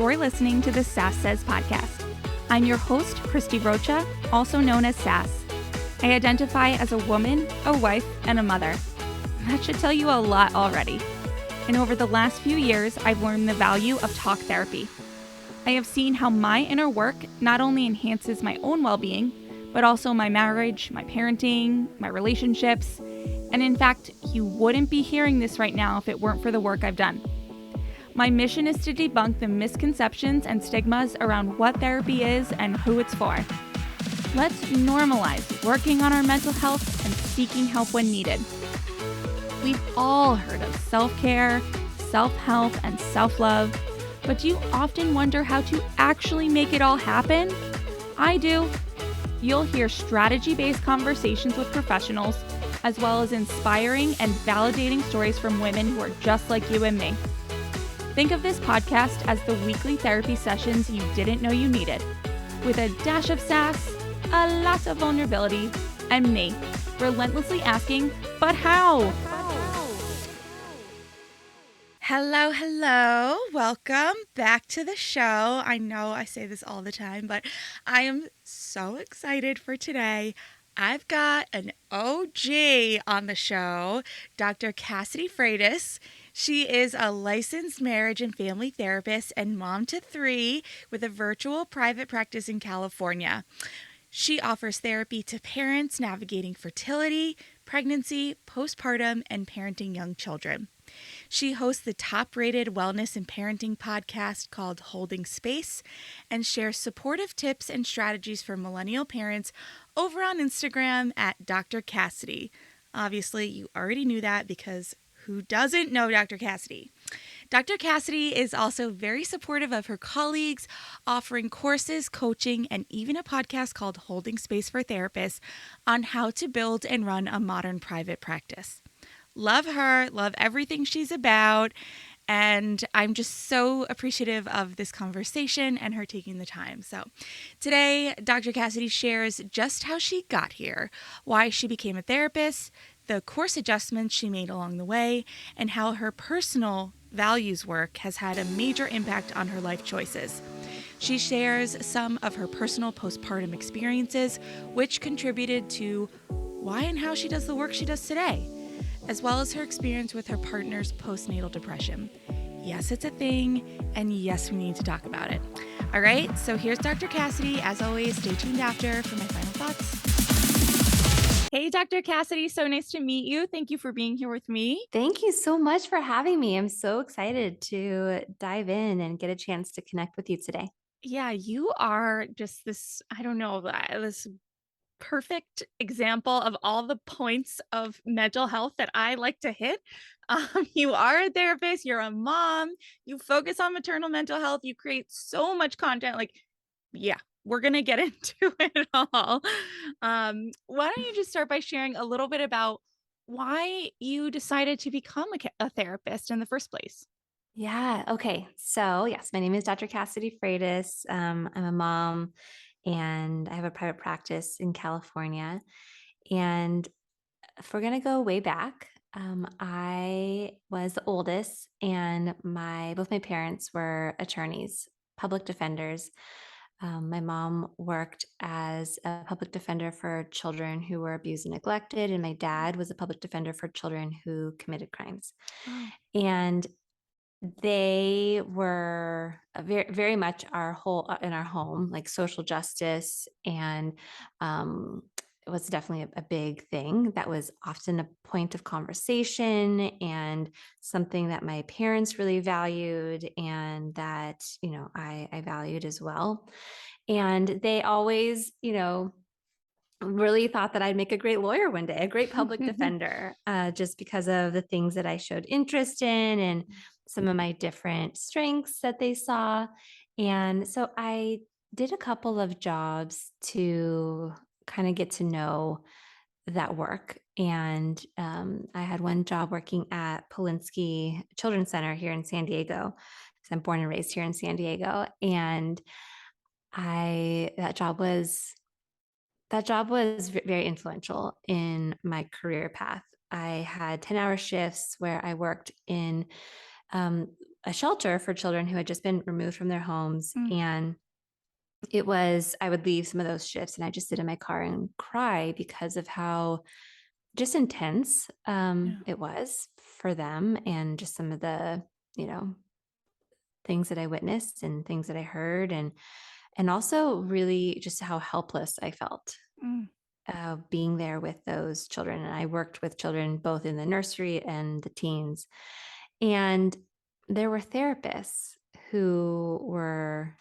You're listening to the Sass podcast. I'm your host, Christy Rocha, also known as Sass. I identify as a woman, a wife, and a mother. That should tell you a lot already. And over the last few years, I've learned the value of talk therapy. I have seen how my inner work not only enhances my own well-being, but also my marriage, my parenting, my relationships. And in fact, you wouldn't be hearing this right now if it weren't for the work I've done. My mission is to debunk the misconceptions and stigmas around what therapy is and who it's for. Let's normalize working on our mental health and seeking help when needed. We've all heard of self-care, self-help, and self-love, but do you often wonder how to actually make it all happen? I do. You'll hear strategy-based conversations with professionals, as well as inspiring and validating stories from women who are just like you and me. Think of this podcast as the weekly therapy sessions you didn't know you needed, with a dash of sass, a lot of vulnerability, and me, relentlessly asking, but how? Hello. Welcome back to the show. I know I say this all the time, but I am so excited for today. I've got an OG on the show, Dr. Cassidy Freitas. She is a licensed marriage and family therapist and mom to 3 with a virtual private practice in California. She offers therapy to parents navigating fertility, pregnancy, postpartum, and parenting young children. She hosts the top-rated wellness and parenting podcast called Holding Space and shares supportive tips and strategies for millennial parents over on Instagram at Dr. Cassidy. Obviously, you already knew that because who doesn't know Dr. Cassidy? Dr. Cassidy is also very supportive of her colleagues, offering courses, coaching, and even a podcast called Holding Space for Therapists on how to build and run a modern private practice. Love her, love everything she's about, and I'm just so appreciative of this conversation and her taking the time. So today, Dr. Cassidy shares just how she got here, why she became a therapist, the course adjustments she made along the way, and how her personal values work has had a major impact on her life choices. She shares some of her personal postpartum experiences, which contributed to why and how she does the work she does today, as well as her experience with her partner's postnatal depression. Yes, it's a thing, and yes, we need to talk about it. All right, so here's Dr. Cassidy. As always, stay tuned after for my final thoughts. Hey, Dr. Cassidy, so nice to meet you. Thank you for being here with me. Thank you so much for having me. I'm so excited to dive in and get a chance to connect with you today. Yeah, you are just this, I don't know, this perfect example of all the points of mental health that I like to hit. You are a therapist, you're a mom, you focus on maternal mental health, you create so much content. Yeah, we're going to get into it all. Why don't you just start by sharing a little bit about why you decided to become a therapist in the first place? Yeah. Okay. So, yes, my name is Dr. Cassidy Freitas. I'm a mom and I have a private practice in California. And if we're going to go way back, I was the oldest, and both my parents were attorneys, public defenders. My mom worked as a public defender for children who were abused and neglected, and my dad was a public defender for children who committed crimes. Oh, And they were very, very much our whole in our home, like social justice, and it was definitely a big thing that was often a point of conversation and something that my parents really valued, and that I valued as well. And they always, really thought that I'd make a great lawyer one day, a great public defender, just because of the things that I showed interest in and some of my different strengths that they saw. And so I did a couple of jobs to kind of get to know that work. And I had one job working at Polinsky Children's Center here in San Diego, because I'm born and raised here in San Diego. And I that job was very influential in my career path. I had 10-hour shifts where I worked in a shelter for children who had just been removed from their homes. Mm. And I would leave some of those shifts and I just sit in my car and cry because of how just intense Yeah. it was for them, and just some of the, you know, things that I witnessed and things that I heard, and also really just how helpless I felt Mm. being there with those children. And I worked with children both in the nursery and the teens. And there were therapists who were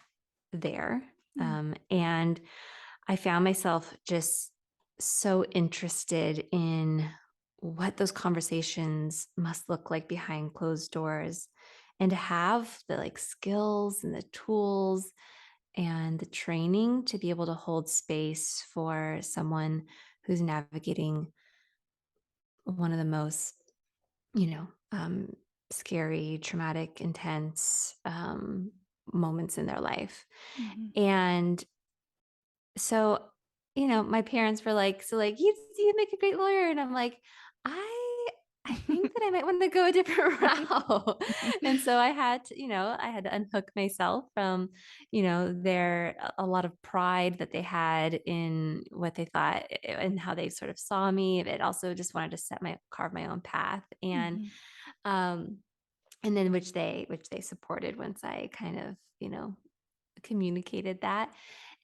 there. Mm. And I found myself just so interested in what those conversations must look like behind closed doors, and to have the like skills and the tools and the training to be able to hold space for someone who's navigating one of the most, you know, scary, traumatic, intense moments in their life. Mhm. And so, my parents were like, "So, like, you make a great lawyer," and I'm like, "I think that I might want to go a different route." And so I had to unhook myself from, their a lot of pride that they had in what they thought and how they sort of saw me. But also just wanted to carve my own path, Mhm. um, and then which they supported once I kind of, communicated that.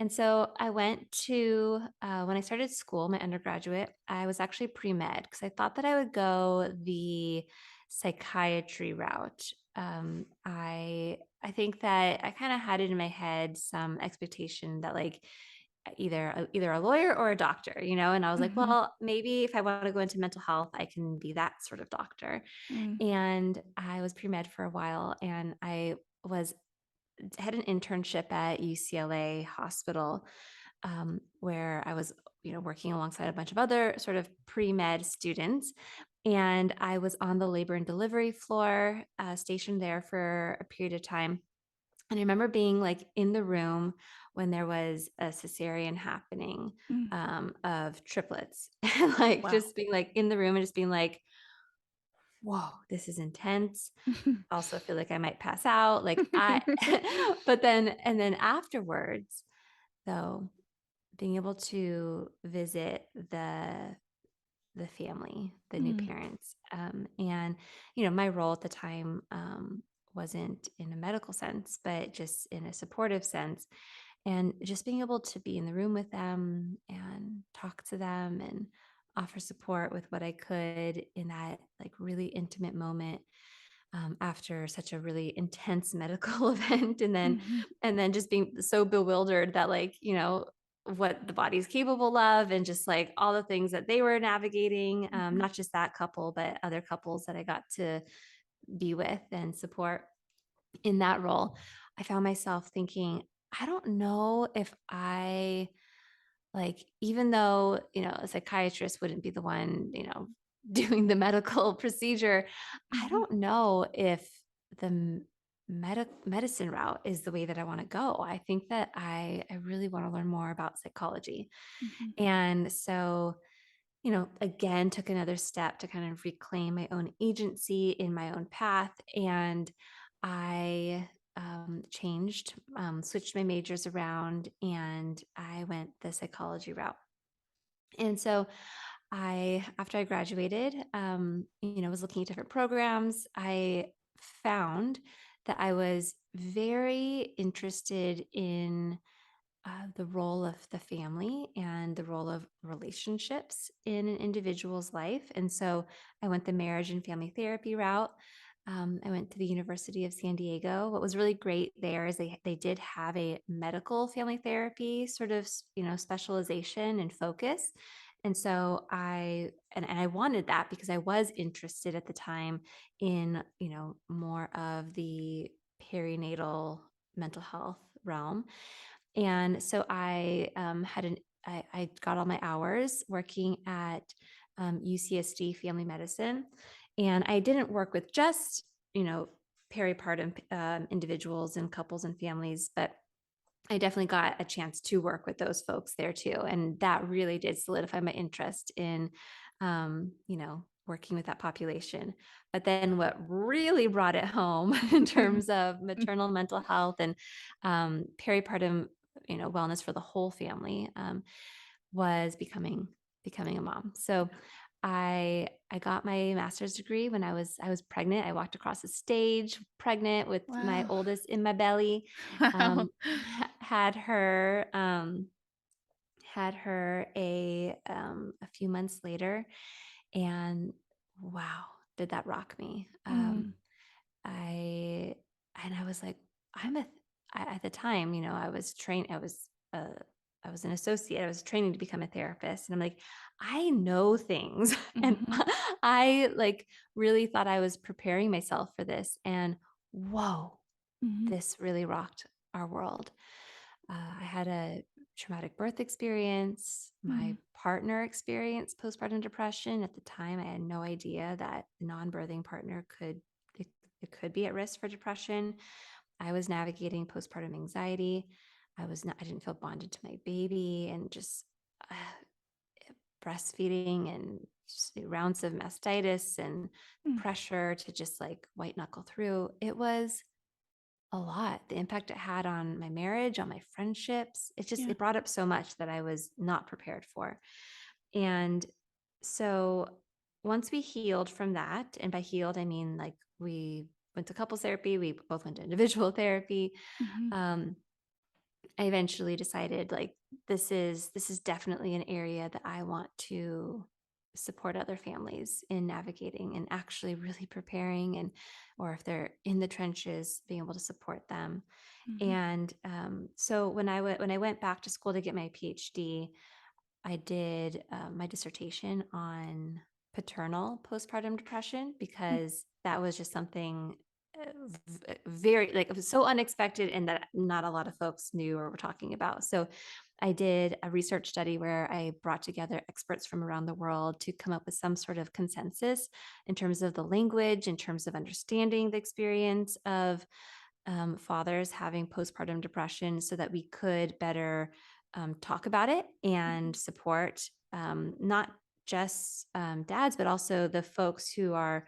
And so I went to, when I started school, my undergraduate, I was actually pre med because I thought that I would go the psychiatry route. I think that I kind of had it in my head some expectation that like either a lawyer or a doctor, and I was like, Mhm. well, maybe if I want to go into mental health, I can be that sort of doctor. Mm. And I was pre med for a while, and I was had an internship at UCLA Hospital, where I was, working alongside a bunch of other sort of pre-med students. And I was on the labor and delivery floor, stationed there for a period of time. And I remember being like in the room when there was a cesarean happening, Mm. of triplets, and like Wow. just being like in the room and just being like, whoa, this is intense. Also feel like I might pass out. But then afterwards, though, being able to visit the family, the new Mm. parents, and my role at the time wasn't in a medical sense, but just in a supportive sense, and just being able to be in the room with them and talk to them and offer support with what I could in that like really intimate moment, after such a really intense medical event, Mhm. and then just being so bewildered that like what the body's capable of, and just like all the things that they were navigating, Mhm. not just that couple but other couples that I got to be with and support in that role. I found myself thinking, I don't know if I, like, even though, a psychiatrist wouldn't be the one, doing the medical procedure, I Mhm. don't know if the medicine route is the way that I want to go. I think that I really want to learn more about psychology. Mhm. And so, again, took another step to kind of reclaim my own agency in my own path. And I switched my majors around, and I went the psychology route. And so after I graduated, was looking at different programs. I found that I was very interested in the role of the family and the role of relationships in an individual's life. And so I went the marriage and family therapy route. I went to the University of San Diego. What was really great there is they did have a medical family therapy sort of, specialization and focus. And so I wanted that because I was interested at the time in, more of the perinatal mental health realm. And so I got all my hours working at UCSD Family Medicine, and I didn't work with just peripartum individuals and couples and families, but I definitely got a chance to work with those folks there too, and that really did solidify my interest in working with that population. But then what really brought it home in terms of maternal mental health and peripartum, wellness for the whole family, was becoming a mom. So I got my master's degree when I was pregnant. I walked across the stage pregnant with my Wow. oldest in my belly. Wow. Um, had her had her a few months later, and wow, did that rock me. Mm, I and I was like, I'm a at the time, I was trained, I was an associate. I was training to become a therapist. And I'm like, I know things. And mhm, I like really thought I was preparing myself for this. And whoa, mhm, this really rocked our world. I had a traumatic birth experience. My mm, partner experienced postpartum depression. At the time, I had no idea that the non-birthing partner it could be at risk for depression. I was navigating postpartum anxiety. I didn't feel bonded to my baby, and just uh, breastfeeding and just rounds of mastitis and the mm. pressure to just like white knuckle through. It was a lot. The impact it had on my marriage, on my friendships, Yeah. it brought up so much that I was not prepared for. And so once we healed from that, and by healed, I mean like we went to couples therapy, we both went to individual therapy. Mhm, Um, I eventually decided like this is definitely an area that I want to support other families in navigating and actually really preparing, and or if they're in the trenches, being able to support them. mhm, And so when I went back to school to get my PhD, I did my dissertation on paternal postpartum depression, mm, because that was just something very like it was so unexpected and that not a lot of folks knew or were talking about. So I did a research study where I brought together experts from around the world to come up with some sort of consensus in terms of the language, in terms of understanding the experience of fathers having postpartum depression, so that we could better talk about it mhm, and support not just dads, but also the folks who are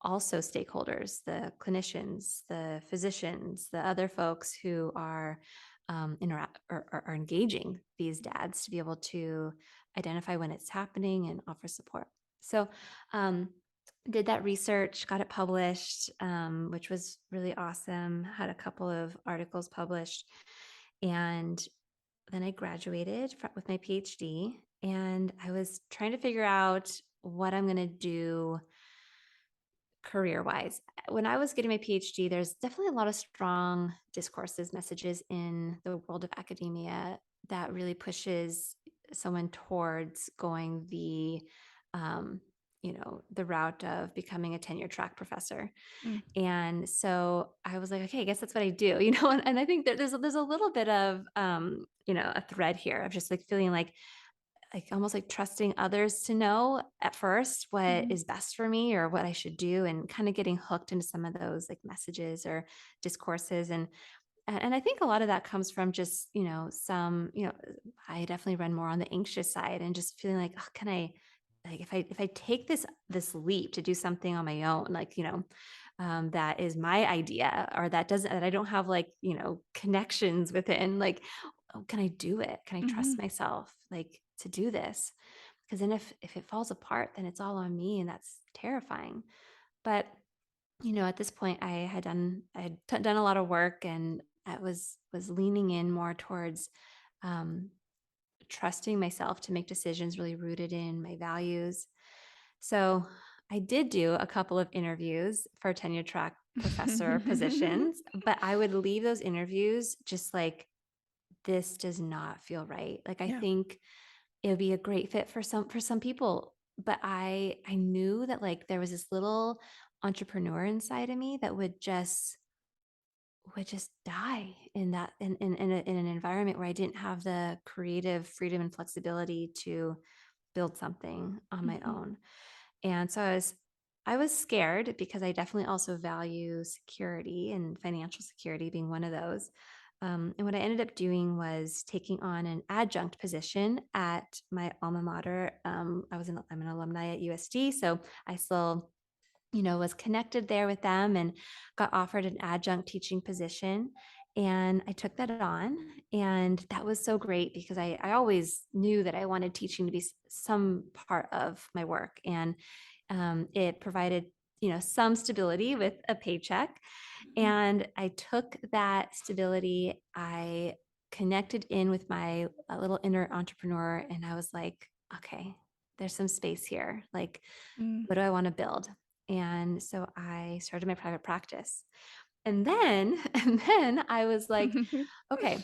also stakeholders, the clinicians, the physicians, the other folks who are interact or are engaging these dads to be able to identify when it's happening and offer support. So, um, did that research, got it published, which was really awesome. Had a couple of articles published, and then I graduated with my PhD, and I was trying to figure out what I'm going to do career wise. When I was getting my PhD, there's definitely a lot of strong discourses, messages in the world of academia that really pushes someone towards going um, the route of becoming a tenure track professor. mm, And so I was like, okay, I guess that's what I do, and I think that there's a little bit of, a thread here of just like feeling like almost like trusting others to know at first what mhm, is best for me or what I should do, and kind of getting hooked into some of those like messages or discourses. And I think a lot of that comes from just, I definitely run more on the anxious side, and just feeling like, oh, can I, like, if I take this leap to do something on my own, like, that is my idea, or that I don't have like, connections within, like, oh, can I do it? Can I trust mhm, myself, like, to do this? Because then if it falls apart, then it's all on me, and that's terrifying. But at this point, I had done a lot of work, and I was leaning in more towards um, trusting myself to make decisions really rooted in my values. So I did do a couple of interviews for tenure track professor positions, but I would leave those interviews just like, this does not feel right. Like, I yeah. think it would be a great fit for some people, but I knew that like there was this little entrepreneur inside of me that would just die in that in an environment where I didn't have the creative freedom and flexibility to build something on my Mhm, own. And so I was scared, because I definitely also value security, and financial security being one of those. And what I ended up doing was taking on an adjunct position at my alma mater. I'm an alumni at USD, so I still, was connected there with them and got offered an adjunct teaching position. And I took that on. And that was so great because I always knew that I wanted teaching to be some part of my work. And it provided, some stability with a paycheck. Mhm. And I took that stability, I connected in with my little inner entrepreneur, and I was like, okay, there's some space here. Like, Mm. what do I want to build? And so I started my private practice. And then, and then I was like, okay,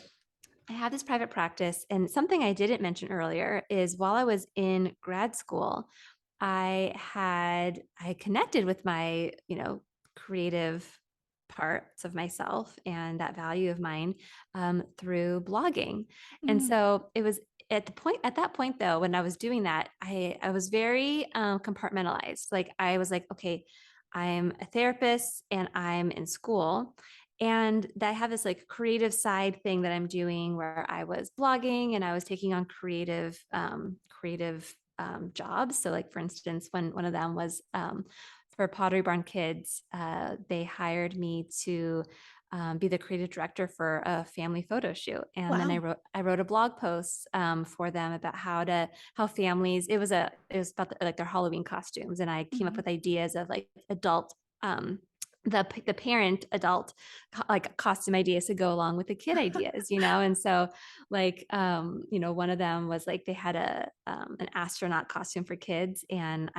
I have this private practice. And something I didn't mention earlier is while I was in grad school, I connected with my, creative parts of myself and that value of mine through blogging. And Mm. so it was at that point though, when I was doing that, I was very compartmentalized. Like I was like, okay, I'm a therapist and I'm in school. And I have this like creative side thing that I'm doing where I was blogging and I was taking on creative jobs. So, like for instance, when one of them was for Pottery Barn Kids, they hired me to be the creative director for a family photo shoot, and then Wow. I wrote a blog post for them about how families. It was about like their Halloween costumes, and I came up Mhm. with ideas of like adult. The parent adult like costume ideas to go along with the kid ideas, and so like one of them was like they had an astronaut costume for kids, and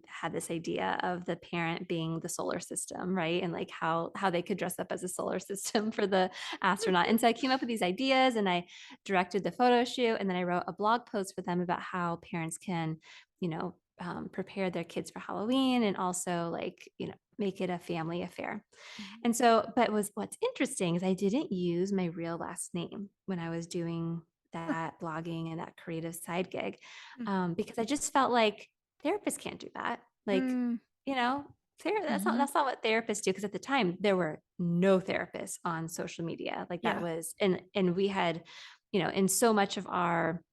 had this idea of the parent being the solar system, right, and like how they could dress up as a solar system for the astronaut. And so I came up with these ideas and I directed the photo shoot, and then I wrote a blog post for them about how parents can prepare their kids for Halloween and also like make it a family affair. Mhm. And so, but what's interesting is I didn't use my real last name when I was doing that blogging and that creative side gig, Mhm. because I just felt like therapists can't do that. Like, Mm. you know, Mhm. that's not what therapists do. Because at the time there were no therapists on social media. Like that Yeah. was, and we had, in so much of our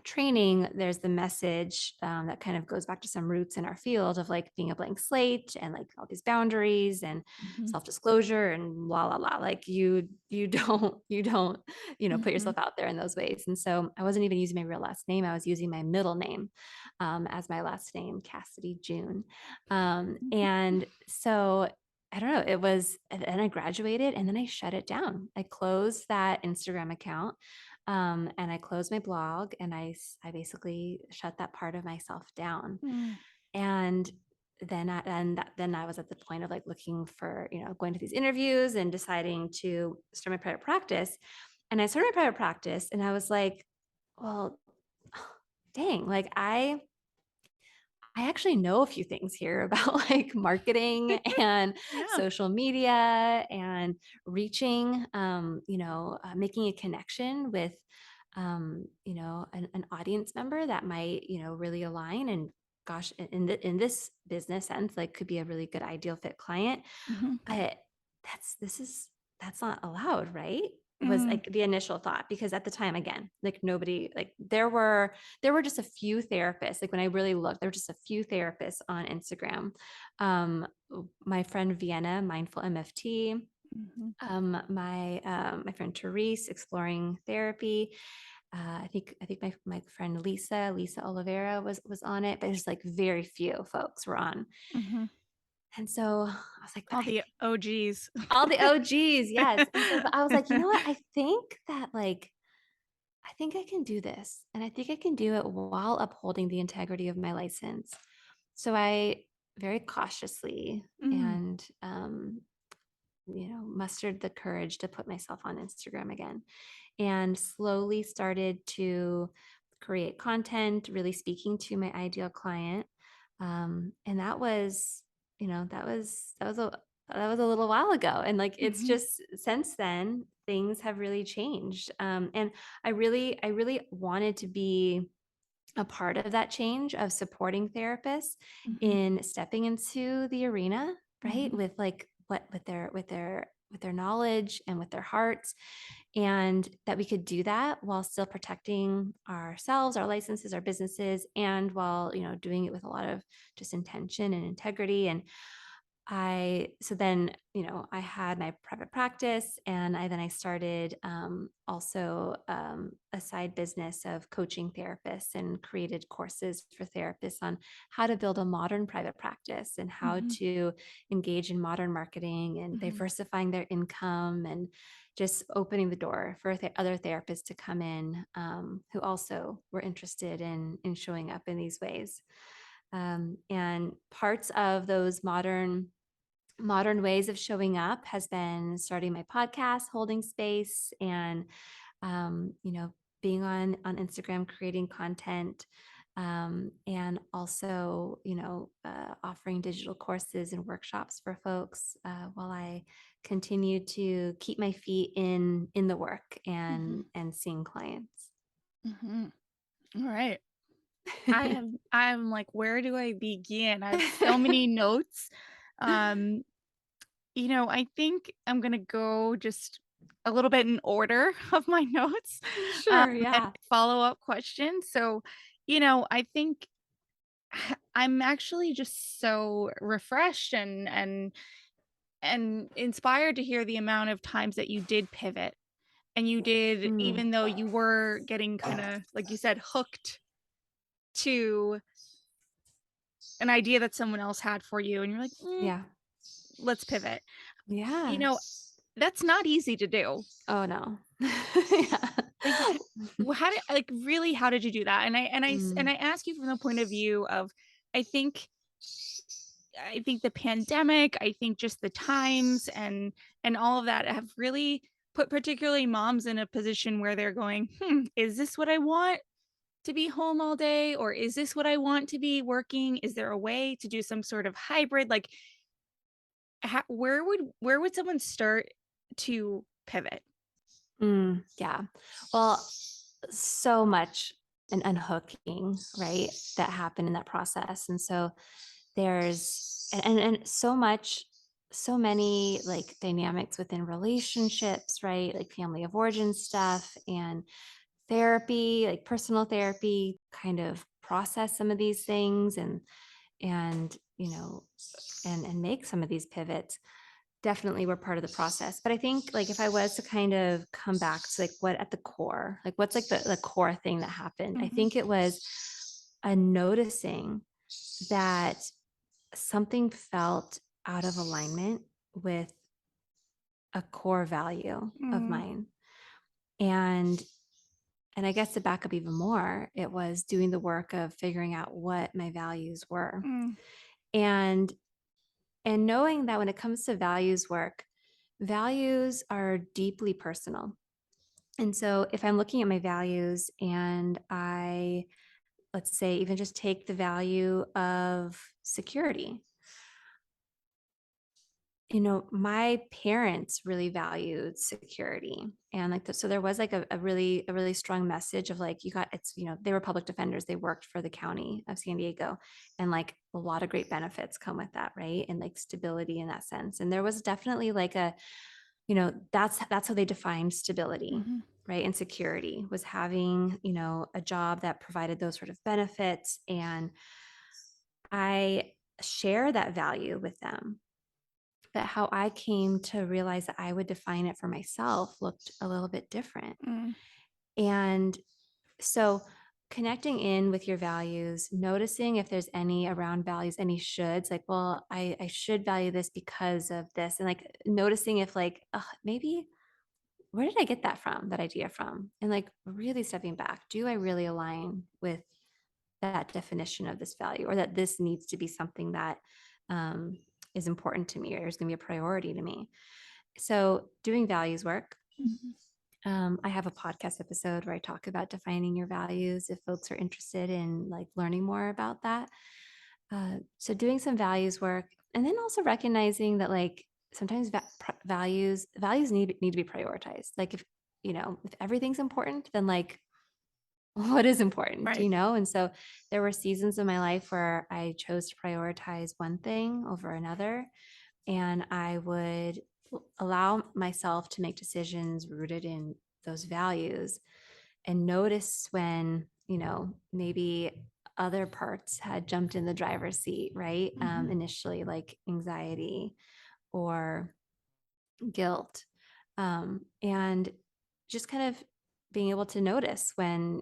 training, there's the message that kind of goes back to some roots in our field of like being a blank slate and like all these boundaries and Mhm. self-disclosure and blah blah blah. Like you don't put Mhm. yourself out there in those ways. And so I wasn't even using my real last name. I was using my middle name as my last name, Cassidy June. Mhm. And so I don't know. It was, and I graduated and then I shut it down. I closed that Instagram account, and I closed my blog and I basically shut that part of myself down. Mm. And then I was at the point of like looking for, going to these interviews and deciding to start my private practice. And I started my private practice and I was like, well, dang, like I actually know a few things here about like marketing and Yeah. social media and reaching, making a connection with, an audience member that might, really align. And gosh, in this business sense, like could be a really good ideal fit client. Mhm. But that's not allowed, right? Was Mm. like the initial thought, because at the time, again, like nobody, like there were just a few therapists. Like when I really looked, there were just a few therapists on Instagram. Um, my friend Vienna, Mindful MFT, Mhm. my friend Therese, Exploring Therapy. I think my friend Lisa Oliveira was on it, but there's like very few folks were on. Mhm. And so I was like, but All the OGs. all the OGs, yes. And so, but I was like, you know what? I think that like, I think I can do this. And I think I can do it while upholding the integrity of my license. So I very cautiously Mm. and, mustered the courage to put myself on Instagram again and slowly started to create content, really speaking to my ideal client. And that was, that was a little while ago. And like, it's Mhm. just since then, things have really changed. And I really wanted to be a part of that change of supporting therapists Mhm. in stepping into the arena, right? Mhm. With like what with their their knowledge and with their hearts, and that we could do that while still protecting ourselves, our licenses, our businesses, and while, doing it with a lot of just intention and integrity. And so then, I had my private practice, and I started also a side business of coaching therapists and created courses for therapists on how to build a modern private practice and how Mm-hmm. to engage in modern marketing and Mm-hmm. diversifying their income, and just opening the door for other therapists to come in, who also were interested in showing up in these ways. And parts of those modern ways of showing up has been starting my podcast, holding space, and being on Instagram, creating content, and also offering digital courses and workshops for folks, while I continue to keep my feet in the work Mm-hmm. and seeing clients. Mm-hmm. All right. I'm like, where do I begin? I have so many notes. Um, I think I'm gonna go just a little bit in order of my notes, Sure, and yeah. follow-up questions. So, I think I'm actually just so refreshed and inspired to hear the amount of times that you did pivot and you did, Mm, even though you were getting kind of, like you said, hooked to an idea that someone else had for you, and you're like, yeah. let's pivot. You Yeah. know, that's not easy to do. Oh no. Like, Yeah. how did, like, really, how did you do that? And Mm, I ask you from the point of view of, I think I think the pandemic, I think just the times and all of that have really put particularly moms in a position where they're going, is this what I want to be home all day? Or is this what I want to be working? Is there a way to do some sort of hybrid? Like, where would someone start to pivot? yeah. Well, so much an unhooking, right? That happened in that process. And so and so much, so many like dynamics within relationships, right? Like family of origin stuff and therapy, like personal therapy, kind of process some of these things, and and make some of these pivots, definitely were part of the process. But I think like if I was to kind of come back to like what at the core, like what's like the core thing that happened, I Mhm. think it was a noticing that something felt out of alignment with a core value of Mm, mine. And I guess to back up even more, it was doing the work of figuring out what my values were. mm, And knowing that when it comes to values work, values are deeply personal. And so if I'm looking at my values and let's say, even just take the value of security, my parents really valued security. And like, so there was like a really strong message of like, they were public defenders. They worked for the county of San Diego, and like a lot of great benefits come with that. Right. And like stability in that sense. And there was definitely like that's how they defined stability, mhm, right? And security was having, a job that provided those sort of benefits. And I share that value with them. But how I came to realize that I would define it for myself looked a little bit different. mm, And so connecting in with your values, noticing if there's any around values, any shoulds, like, well, I should value this because of this. And like noticing if like, maybe where did I get that idea from? And like really stepping back, do I really align with that definition of this value, or that this needs to be something that um, is important to me or is going to be a priority to me? So doing values work. mhm, I have a podcast episode where I talk about defining your values if folks are interested in like learning more about that. So doing some values work, and then also recognizing that like sometimes values need to be prioritized. Like if everything's important, then like what is important, right. And so there were seasons in my life where I chose to prioritize one thing over another, and I would allow myself to make decisions rooted in those values and notice when, maybe other parts had jumped in the driver's seat, right? Mhm. Initially, like anxiety or guilt. And just kind of being able to notice when,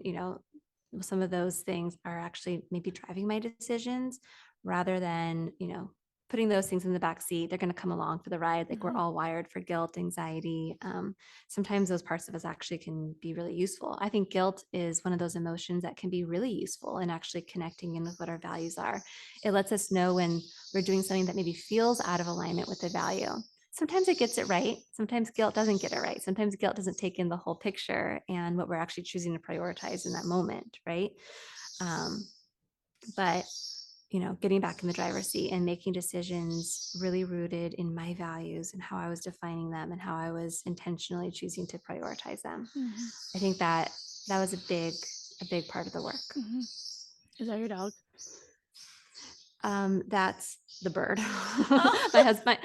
some of those things are actually maybe driving my decisions rather than, putting those things in the back seat. They're going to come along for the ride. Like we're Mhm. all wired for guilt, anxiety. Sometimes those parts of us actually can be really useful. I think guilt is one of those emotions that can be really useful in actually connecting in with what our values are. It lets us know when we're doing something that maybe feels out of alignment with the value. Sometimes it gets it right. Sometimes guilt doesn't get it right. Sometimes guilt doesn't take in the whole picture and what we're actually choosing to prioritize in that moment, right? Um, but getting back in the driver's seat and making decisions really rooted in my values and how I was defining them and how I was intentionally choosing to prioritize them. Mhm. I think that was a big part of the work. Mhm. Is that your dog? That's the bird. Oh, My husband,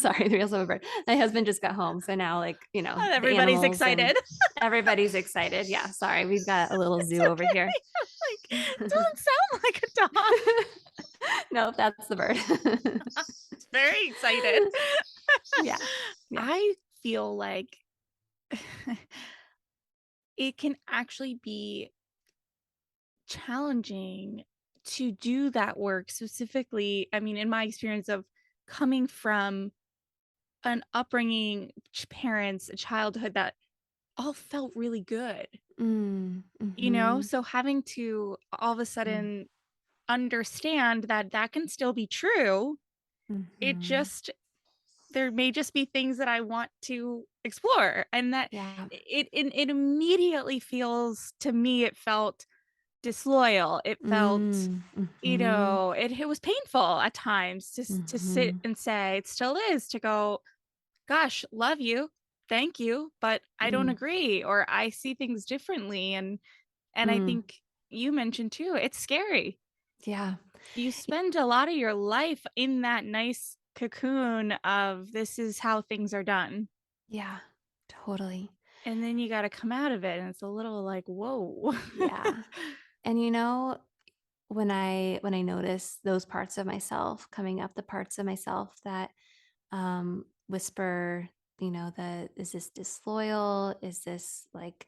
sorry, we also have a bird. My husband just got home. So now, like, the everybody's animals and excited. everybody's excited. Yeah, sorry. We've got a little It's zoo over here. okay. Like, doesn't sound like a dog. No, that's the bird. It's very excited. Yeah. Yeah. I feel like it can actually be challenging to do that work specifically. I mean, in my experience of coming from an upbringing, parents, a childhood that all felt really good, Mm, you know? mhm, So having to all of a mm, sudden understand that that can still be true, it mhm. just there may just be things that I want to explore, and that Yeah. it immediately feels to me, it felt disloyal. It felt, Mm, mhm, it was painful at times to sit mhm, and say, it still is, to go, "Gosh, love you. Thank you, but I don't mm, agree, or I see things differently." And I mm. think you mentioned too, it's scary. Yeah. You spend a lot of your life in that nice cocoon of this is how things are done. Yeah. Totally. And then you gotta come out of it, and it's a little like, "Whoa." Yeah. And when I notice those parts of myself coming up, the parts of myself that whisper, that is this disloyal? Is this like,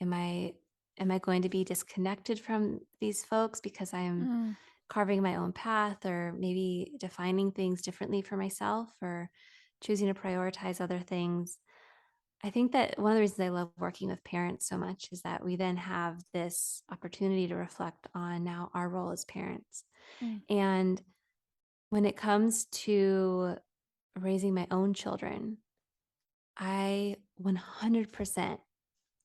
am I am I going to be disconnected from these folks because I'm Mm, carving my own path or maybe defining things differently for myself or choosing to prioritize other things? I think that one of the reasons I love working with parents so much is that we then have this opportunity to reflect on now our role as parents. mm, And when it comes to raising my own children, I 100%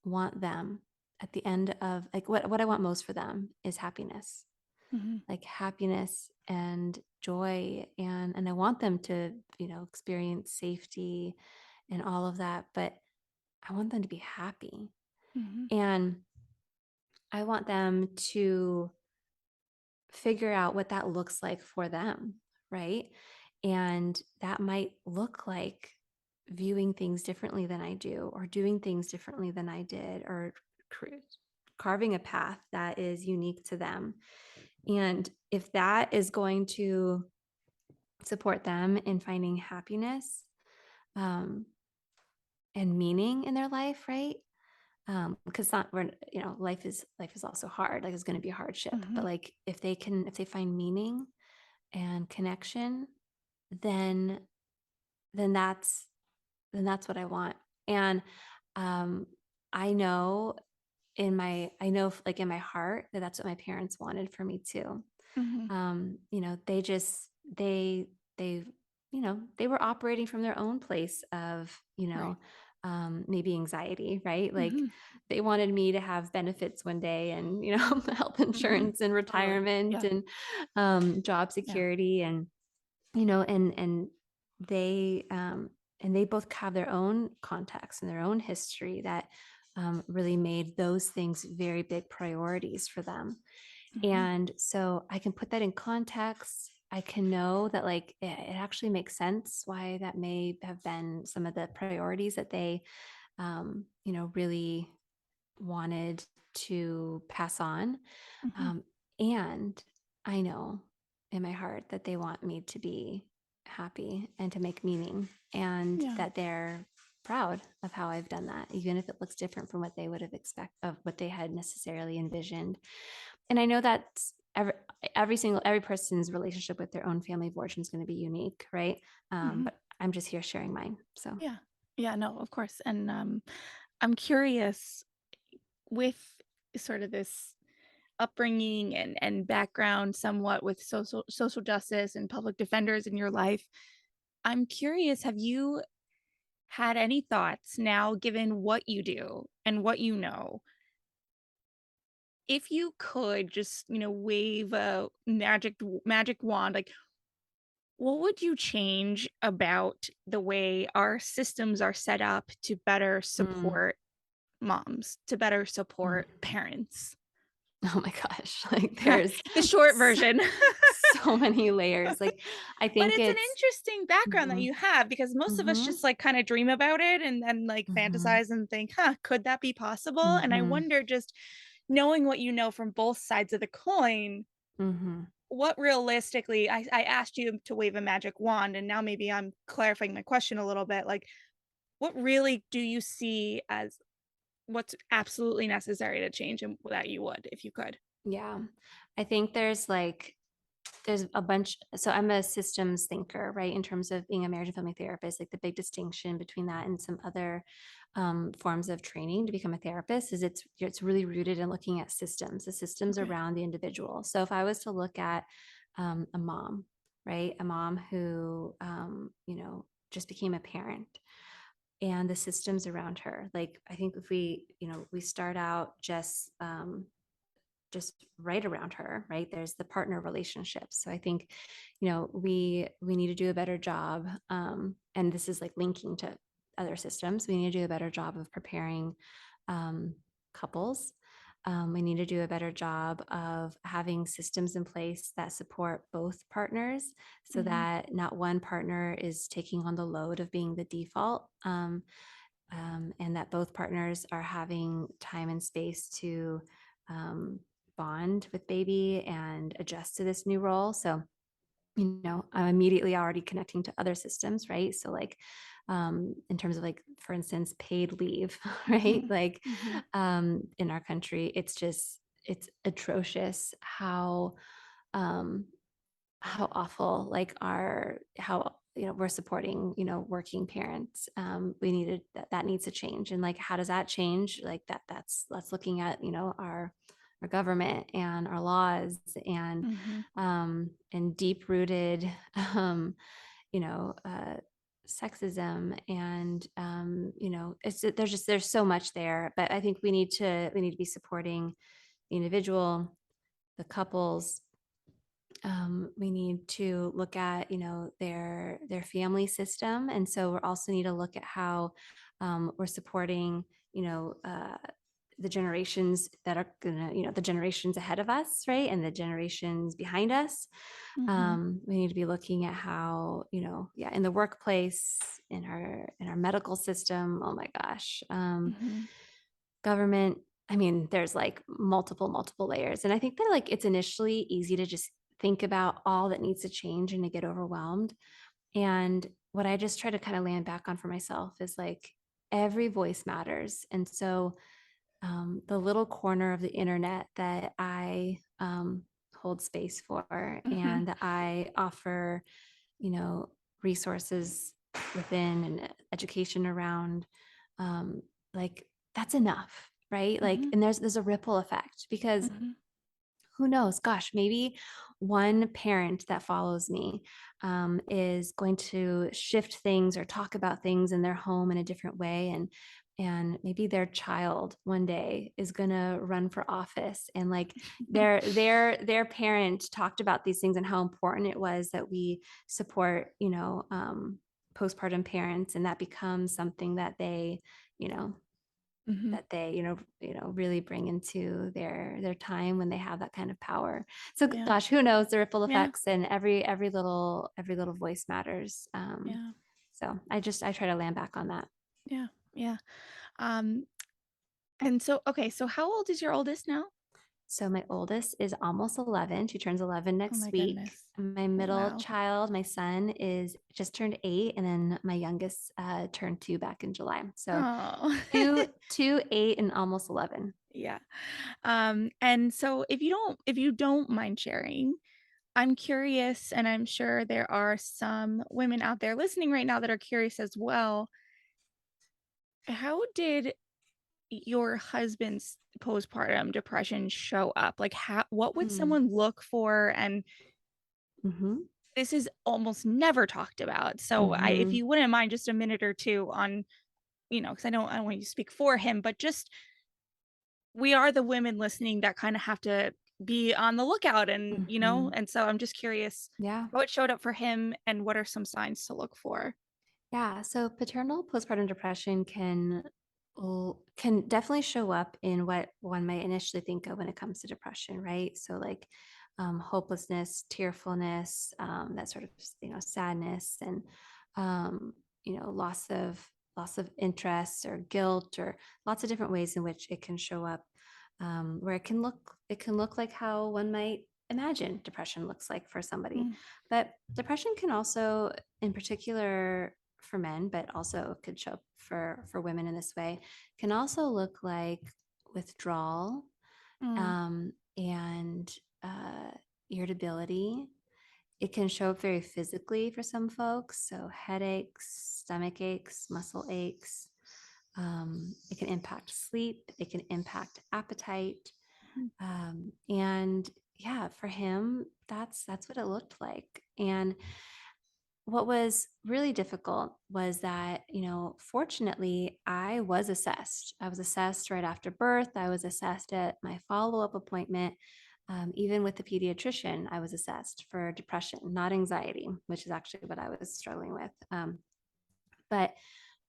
want them at the end of like what I want most for them is happiness, mhm, like happiness and joy. And I want them to, experience safety and all of that. But I want them to be happy. mhm, And I want them to figure out what that looks like for them, right? And that might look like viewing things differently than I do, or doing things differently than I did, or carving a path that is unique to them. And if that is going to support them in finding happiness um, and meaning in their life, right? Because not we're life is also hard. Like it's going to be a hardship, but mhm, like if they find meaning and connection, then then that's then that's what I want. And um, I know like in my heart that that's what my parents wanted for me too. mhm. They just they they were operating from their own place of Right. maybe anxiety, right? Like Mhm, they wanted me to have benefits one day and health mhm. insurance and Totally. retirement Yeah, and job yeah. security and and they and they both have their own context and their own history that really made those things very big priorities for them. Mhm, And so I can put that in context. I can know that like it actually makes sense why that may have been some of the priorities that they, really wanted to pass on. Mhm. Um, and I know in my heart that they want me to be happy and to make meaning, and Yeah. that they're proud of how I've done that, even if it looks different from what they would have expected of what they had necessarily envisioned. And I know that every person's relationship with their own family of origin is going to be unique, right? Mhm. But I'm just here sharing mine. So, Yeah. Yeah, no, of course, and, I'm curious with sort of this upbringing and background somewhat with social justice and public defenders in your life, I'm curious, have you had any thoughts now given what you do and what you know, if you could just, wave a magic wand, like, what would you change about the way our systems are set up to better mm, support moms, to better mm. support parents? Oh my gosh, like there's The short so, version. so many layers. Like I But think it's an it's interesting background that mhm, you have because most of us mhm, just, like, kinda dream about it and then, like, mhm, fantasize and think, "Huh, could that be possible?" And I mhm, wonder just knowing what you know from both sides of the coin, mhm. what realistically I asked you to wave a magic wand, and now maybe I'm clarifying my question a little bit, like, what really do you see as what's absolutely necessary to change and that you would if you could? Yeah. I think there's a bunch. So I'm a systems thinker, right? In terms of being a marriage and family therapist, like the big distinction between that and some other forms of training to become a therapist is it's really rooted in looking at systems, the systems Okay. around the individual. So if I was to look at a mom, right, a mom who just became a parent, and the systems around her, like I think if we start out just right around her, right? There's the partner relationships. So I think, we need to do a better job. And this is like linking to other systems. We need to do a better job of preparing um, couples. We need to do a better job of having systems in place that support both partners so Mhm. that not one partner is taking on the load of being the default. And that both partners are having time and space to um, bond with baby and adjust to this new role. So, I'm immediately already connecting to other systems, right? So, like, in terms of, like, for instance, paid leave, right? Mhm. Like, Mhm. in our country, it's atrocious um, how awful like our how we're supporting working parents. We needed that needs to change, and like how does that change? Like that's looking at our government and our laws Mhm. and deep rooted you know uh sexism and there's so much there, but I think we need to be supporting the individual, the couples. We need to look at their family system, and so we also need to look at how we're supporting you know uh, the generations that are gonna the generations ahead of us, right, and the generations behind us. Mhm. We need to be looking at how yeah, in the workplace, in our medical system. Oh my gosh. Mhm. Government. I mean, there's like multiple layers. And I think that like it's initially easy to just think about all that needs to change and to get overwhelmed. And what I just try to kind of land back on for myself is like every voice matters. And so the little corner of the internet that I hold space for Mhm. and that I offer, you know, resources within and education around, um, like that's enough, right? Like, Mhm. and there's a ripple effect because Mhm. who knows? Gosh, maybe one parent that follows me is going to shift things or talk about things in their home in a different way, and maybe their child one day is going to run for office, and like their parent talked about these things and how important it was that we support postpartum parents, and that becomes something that they you know Mhm. that they, really bring into their time when they have that kind of power. So Yeah. gosh, who knows the ripple Yeah. effects, and every little voice matters. Yeah. So I try to land back on that. Yeah. Yeah. Um, and so okay, so how old is your oldest now? So my oldest is almost 11. She turns 11 Oh next my week. goodness. My middle Wow. child, my son, is just turned 8, and then my youngest turned 2 back in July. So Oh. 2, 8, and almost 11. Yeah. And so if you don't mind sharing, I'm curious, and I'm sure there are some women out there listening right now that are curious as well. How did your husband's postpartum depression show up? Like, what would Hmm. someone look for? And Hmm. this is almost never talked about. So, if Hmm. you wouldn't mind just a minute or two on, because I don't want you to speak for him, but just we are the women listening that kind of have to be on the lookout, and Hmm. and so I'm just curious Yeah. how it showed up for him and what are some signs to look for. Yeah, so paternal postpartum depression can definitely show up in what one might initially think of when it comes to depression, right? So like hopelessness, tearfulness, that sort of sadness, and um, loss of interest or guilt, or lots of different ways in which it can show up. Where it can look like how one might imagine depression looks like for somebody, Mm, but depression can also, in particular for men, but also could show up for women in this way, can also look like withdrawal, mm, and irritability. It can show up very physically for some folks, so headaches, stomach aches, muscle aches. It can impact sleep. It can impact appetite, mm, and yeah, for him, that's what it looked like. And what was really difficult was that, fortunately, I was assessed. I was assessed right after birth. I was assessed at my follow up appointment. Even with the pediatrician, I was assessed for depression, not anxiety, which is actually what I was struggling with. But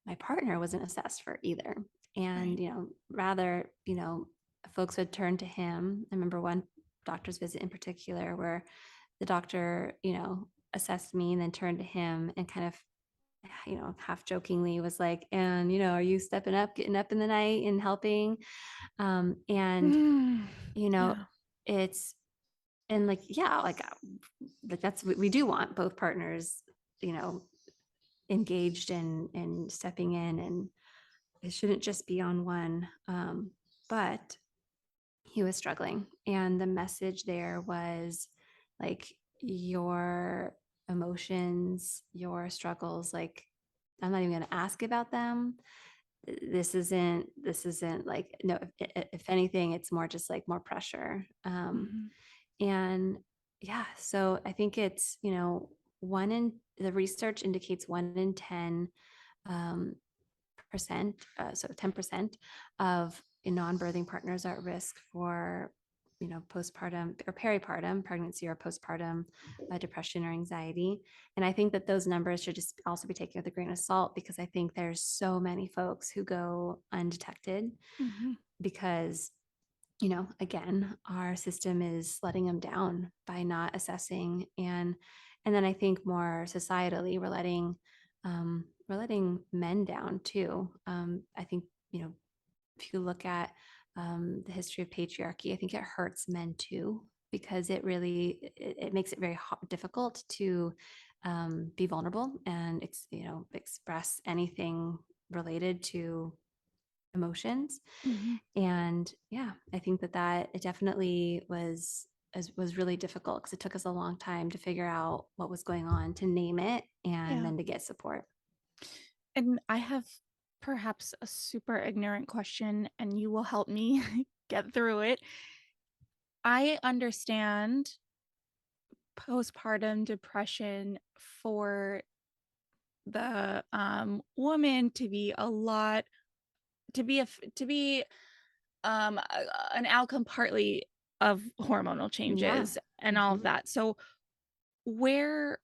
my partner wasn't assessed for either. And, right. rather, folks would turn to him. I remember one doctor's visit in particular where the doctor, assessed me and then turned to him and kind of, half jokingly was like, and, are you stepping up, getting up in the night and helping? And, Mm, you know, yeah. it's, and like, yeah, like that's what we do want, both partners, you know, engaged and stepping in, and it shouldn't just be on one. But he was struggling, and the message there was like, your emotions, your struggles, like, I'm not even going to ask about them. This isn't like, no, if anything, it's more just like more pressure. Mhm, And yeah, so I think it's, one in the research indicates 1 in 10 um, percent, so 10% of non-birthing partners are at risk for, postpartum or peripartum pregnancy, or postpartum depression or anxiety. And I think that those numbers should just also be taken with a grain of salt, because I think there's so many folks who go undetected mhm, because, again, our system is letting them down by not assessing. And then I think more societally, we're letting men down too. I think, if you look at the history of patriarchy, I think it hurts men too, because it makes it very difficult to be vulnerable and express anything related to emotions. mhm, And yeah, I think that it definitely was really difficult, because it took us a long time to figure out what was going on, to name it, and yeah. then to get support. And I have perhaps a super ignorant question, and you will help me get through it. I understand postpartum depression for the woman to be a lot to be an outcome partly of hormonal Yeah. changes and all of Hmm. that. So where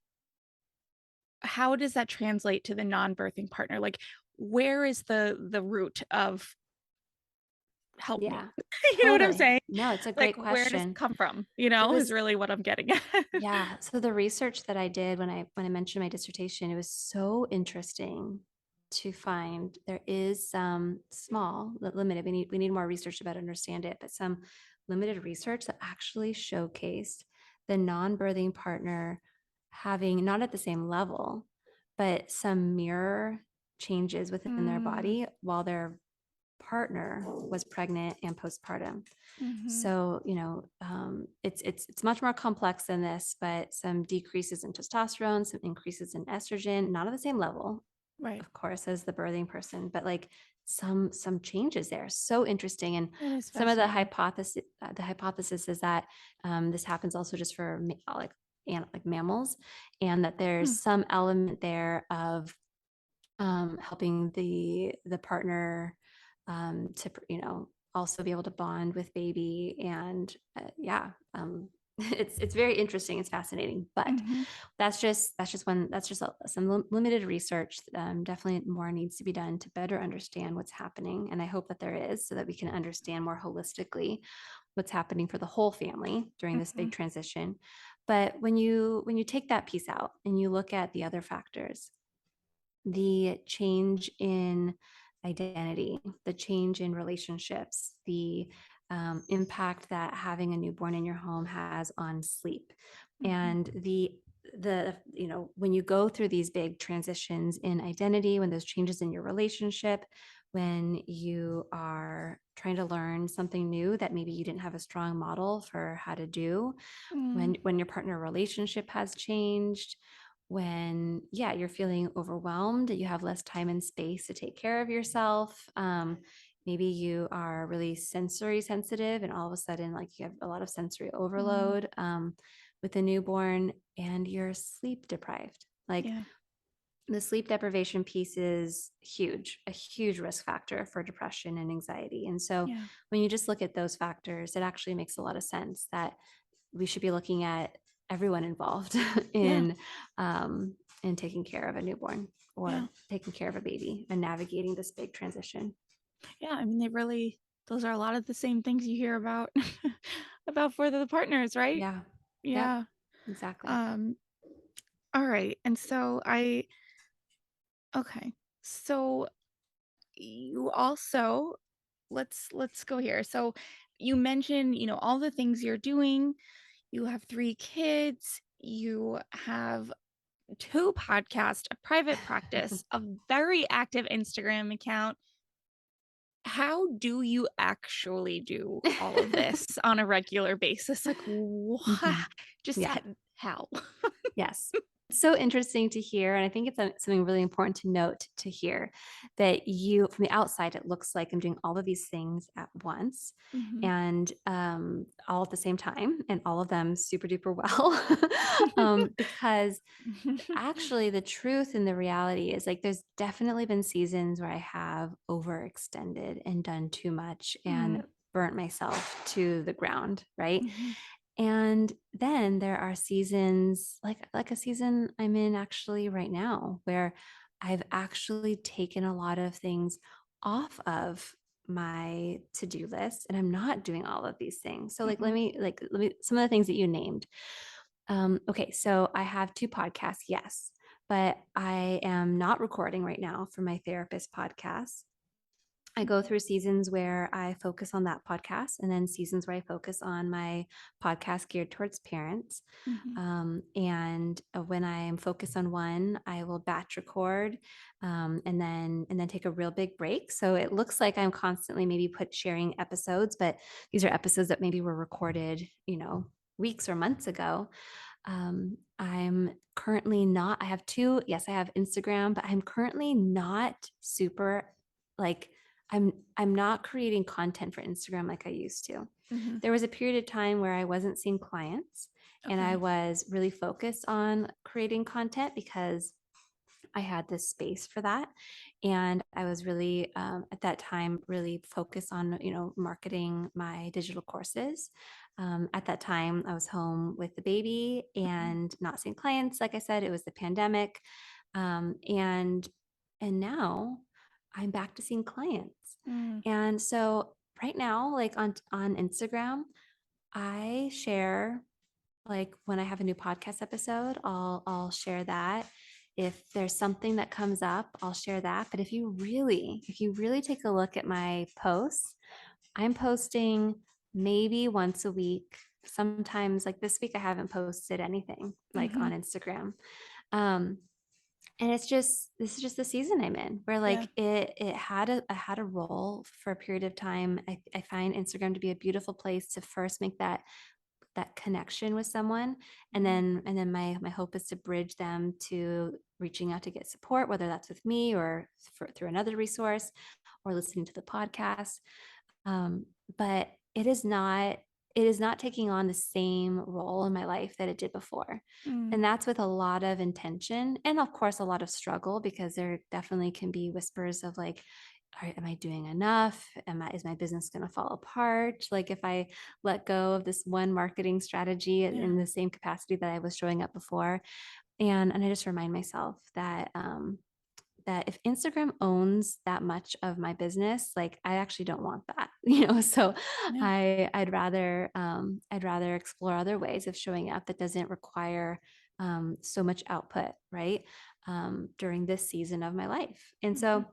how does that translate to the non-birthing partner? Like, where is the root of help me. Yeah, You know what I'm totally. saying? No, it's a Like, great where does it question. come from, It is was really what I'm getting at. Yeah. So the research that I did when I mentioned my dissertation, it was so interesting to find there is some small, limited. We need more research to better understand it, but some limited research that actually showcased the non-birthing partner having not at the same level, but some mirror changes within their Mm, body while their partner was pregnant and postpartum. mhm. So, it's much more complex than this, but some decreases in testosterone, some increases in estrogen, not at the same level, Right. of course, as the birthing person, but like some changes there. So interesting. And That is some of fascinating. the hypothesis is that this happens also just for like mammals, and that Hmm, there's some element there of helping the partner to also be able to bond with baby and yeah it's very interesting, it's fascinating, but mhm, that's just some limited research. Definitely more needs to be done to better understand what's happening, and I hope that there is, so that we can understand more holistically what's happening for the whole family during this mhm, big transition. But when you take that piece out and you look at the other factors, the change in identity, the change in relationships, the impact that having a newborn in your home has on sleep, mhm, and when you go through these big transitions in identity, when those changes in your relationship, when you are trying to learn something new that maybe you didn't have a strong model for how to do, mm, when your partner relationship has changed, when you're feeling overwhelmed, you have less time and space to take care of yourself, maybe you are really sensory sensitive and all of a sudden like you have a lot of sensory mm, overload with a newborn, and you're sleep deprived. Like, yeah, the sleep deprivation piece is huge, a huge risk factor for depression and anxiety. And so yeah, when you just look at those factors, it actually makes a lot of sense that we should be looking at everyone involved yeah, in taking care of a newborn yeah, or taking care of a baby and navigating this big transition. yeah. I mean, those are a lot of the same things you hear about about for the partners, right? Yeah. Yep. Yeah. Exactly. Um, all right. And so okay. So you also let's go here. So you mentioned, all the things you're doing. You have 3 kids, you have 2 podcasts, a private practice, a very active Instagram account. How do you actually do all of this on a regular basis? Like, what? Mhm. Just Yeah. how? Yes. So interesting to hear. And I think it's something really important to note, to hear that you, from the outside, it looks like I'm doing all of these things at once Mhm. and all at the same time, and all of them super duper well. Because actually, the truth and the reality is like there's definitely been seasons where I have overextended and done too much and Mm, burnt myself to the ground, right? mhm, And then there are seasons like a season I'm in actually right now, where I've actually taken a lot of things off of my to-do list and I'm not doing all of these things. So mhm, let me some of the things that you named. Okay, so I have two podcasts, yes, but I am not recording right now for my therapist podcast. I go through seasons where I focus on that podcast, and then seasons where I focus on my podcast geared towards parents. mhm, And when I am focused on one, I will batch record, and then take a real big break. So it looks like I'm constantly maybe sharing episodes, but these are episodes that maybe were recorded, weeks or months ago. I'm currently not, I have two, yes, I have Instagram, but I'm currently not super like I'm not creating content for Instagram like I used to. mhm. There was a period of time where I wasn't seeing clients and I Okay. was really focused on creating content because I had this space for that. And I was really, at that time, really focused on, marketing my digital courses. At that time, I was home with the baby Mhm, and not seeing clients. Like I said, it was the pandemic. And now I'm back to seeing clients. mm, And so right now, like on Instagram, I share like when I have a new podcast episode, I'll share that. If there's something that comes up, I'll share that. But if you really take a look at my posts, I'm posting maybe once a week. Sometimes like this week I haven't posted anything like Mm-hmm. on Instagram. Um, and this is just the season I'm in where Yeah. like it had a role for a period of time. I find Instagram to be a beautiful place to first make that connection with someone, and Mm-hmm. then my hope is to bridge them to reaching out to get support, whether that's with me or through another resource or listening to the podcast. But it is not taking on the same role in my life that it did before. Mm. And that's with a lot of intention and of course a lot of struggle, because there definitely can be whispers of like, am I doing enough? Is my business going to fall apart? Like if I let go of this one marketing strategy Yeah. in the same capacity that I was showing up before. And I just remind myself that if Instagram owns that much of my business, like I actually don't want that, So Yeah. I'd rather explore other ways of showing up that doesn't require so much output, right? During this season of my life. And Mm-hmm. so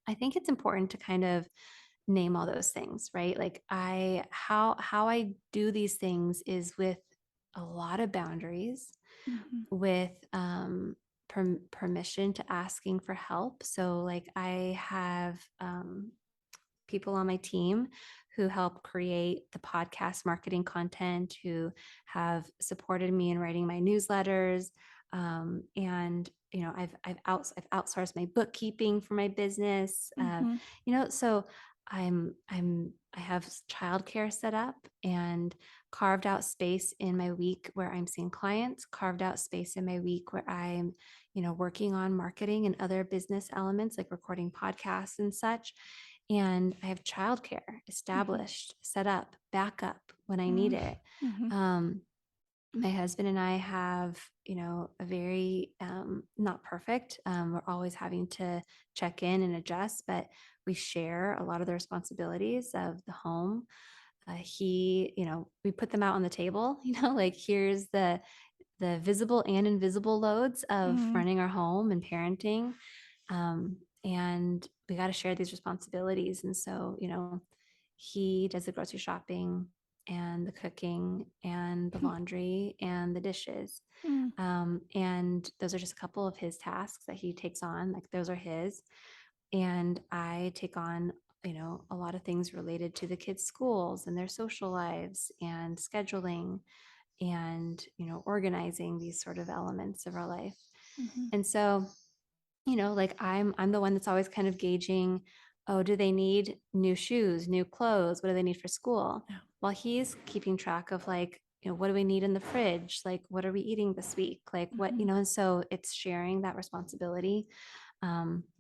I think it's important to kind of name all those things, right? Like how I do these things is with a lot of boundaries, Mm-hmm. with permission to asking for help. So like I have people on my team who help create the podcast marketing content, who have supported me in writing my newsletters. And I've outsourced my bookkeeping for my business. Mm-hmm. So I have childcare set up and carved out space in my week where I'm seeing clients, carved out space in my week where I'm, working on marketing and other business elements like recording podcasts and such. And I have childcare Mm-hmm. established, set up, backup when I need it. Mm-hmm. Um, my husband and I have, a very not perfect. We're always having to check in and adjust, but we share a lot of the responsibilities of the home. We put them out on the table, like here's the visible and invisible loads of Mm-hmm. running our home and parenting. And we got to share these responsibilities. And so, he does the grocery shopping and the cooking and the laundry and the dishes. Mm-hmm. And those are just a couple of his tasks that he takes on. Like those are his. And I take on, a lot of things related to the kids' schools and their social lives and scheduling and, organizing these sort of elements of our life. Mm-hmm. And so, like I'm the one that's always kind of gauging, oh, do they need new shoes, new clothes? What do they need for school? Yeah. While he's keeping track of like, what do we need in the fridge? Like, what are we eating this week? Like what, Mm-hmm. and so it's sharing that responsibility.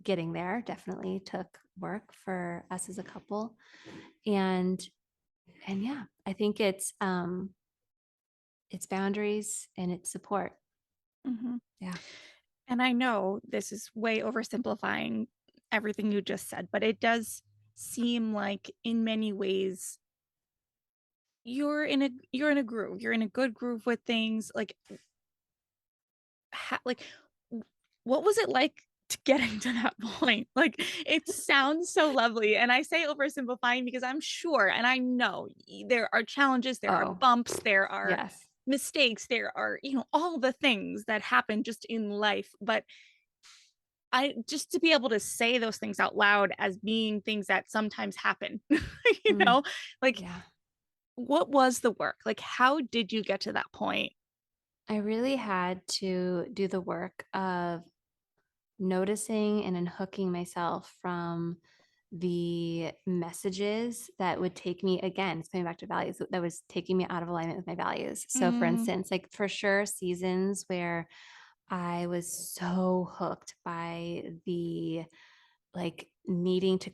Getting there definitely took work for us as a couple. And and yeah, I think it's boundaries and it's support. Mm-hmm. Yeah. And I know this is way oversimplifying everything you just said, but it does seem like in many ways you're in a groove. You're in a good groove with things. Like like what was it like to getting to that point? Like it sounds so lovely. And I say oversimplifying because I'm sure and I know there are challenges, there are Oh, bumps, there are yes. mistakes, there are, all the things that happen just in life. But I just to be able to say those things out loud as being things that sometimes happen, you Mm, know, like yeah. what was the work? Like, how did you get to that point? I really had to do the work of noticing and unhooking myself from the messages that would take me, again, it's coming back to values, that was taking me out of alignment with my values. So for Mm, instance, like for sure seasons where I was so hooked by the like needing to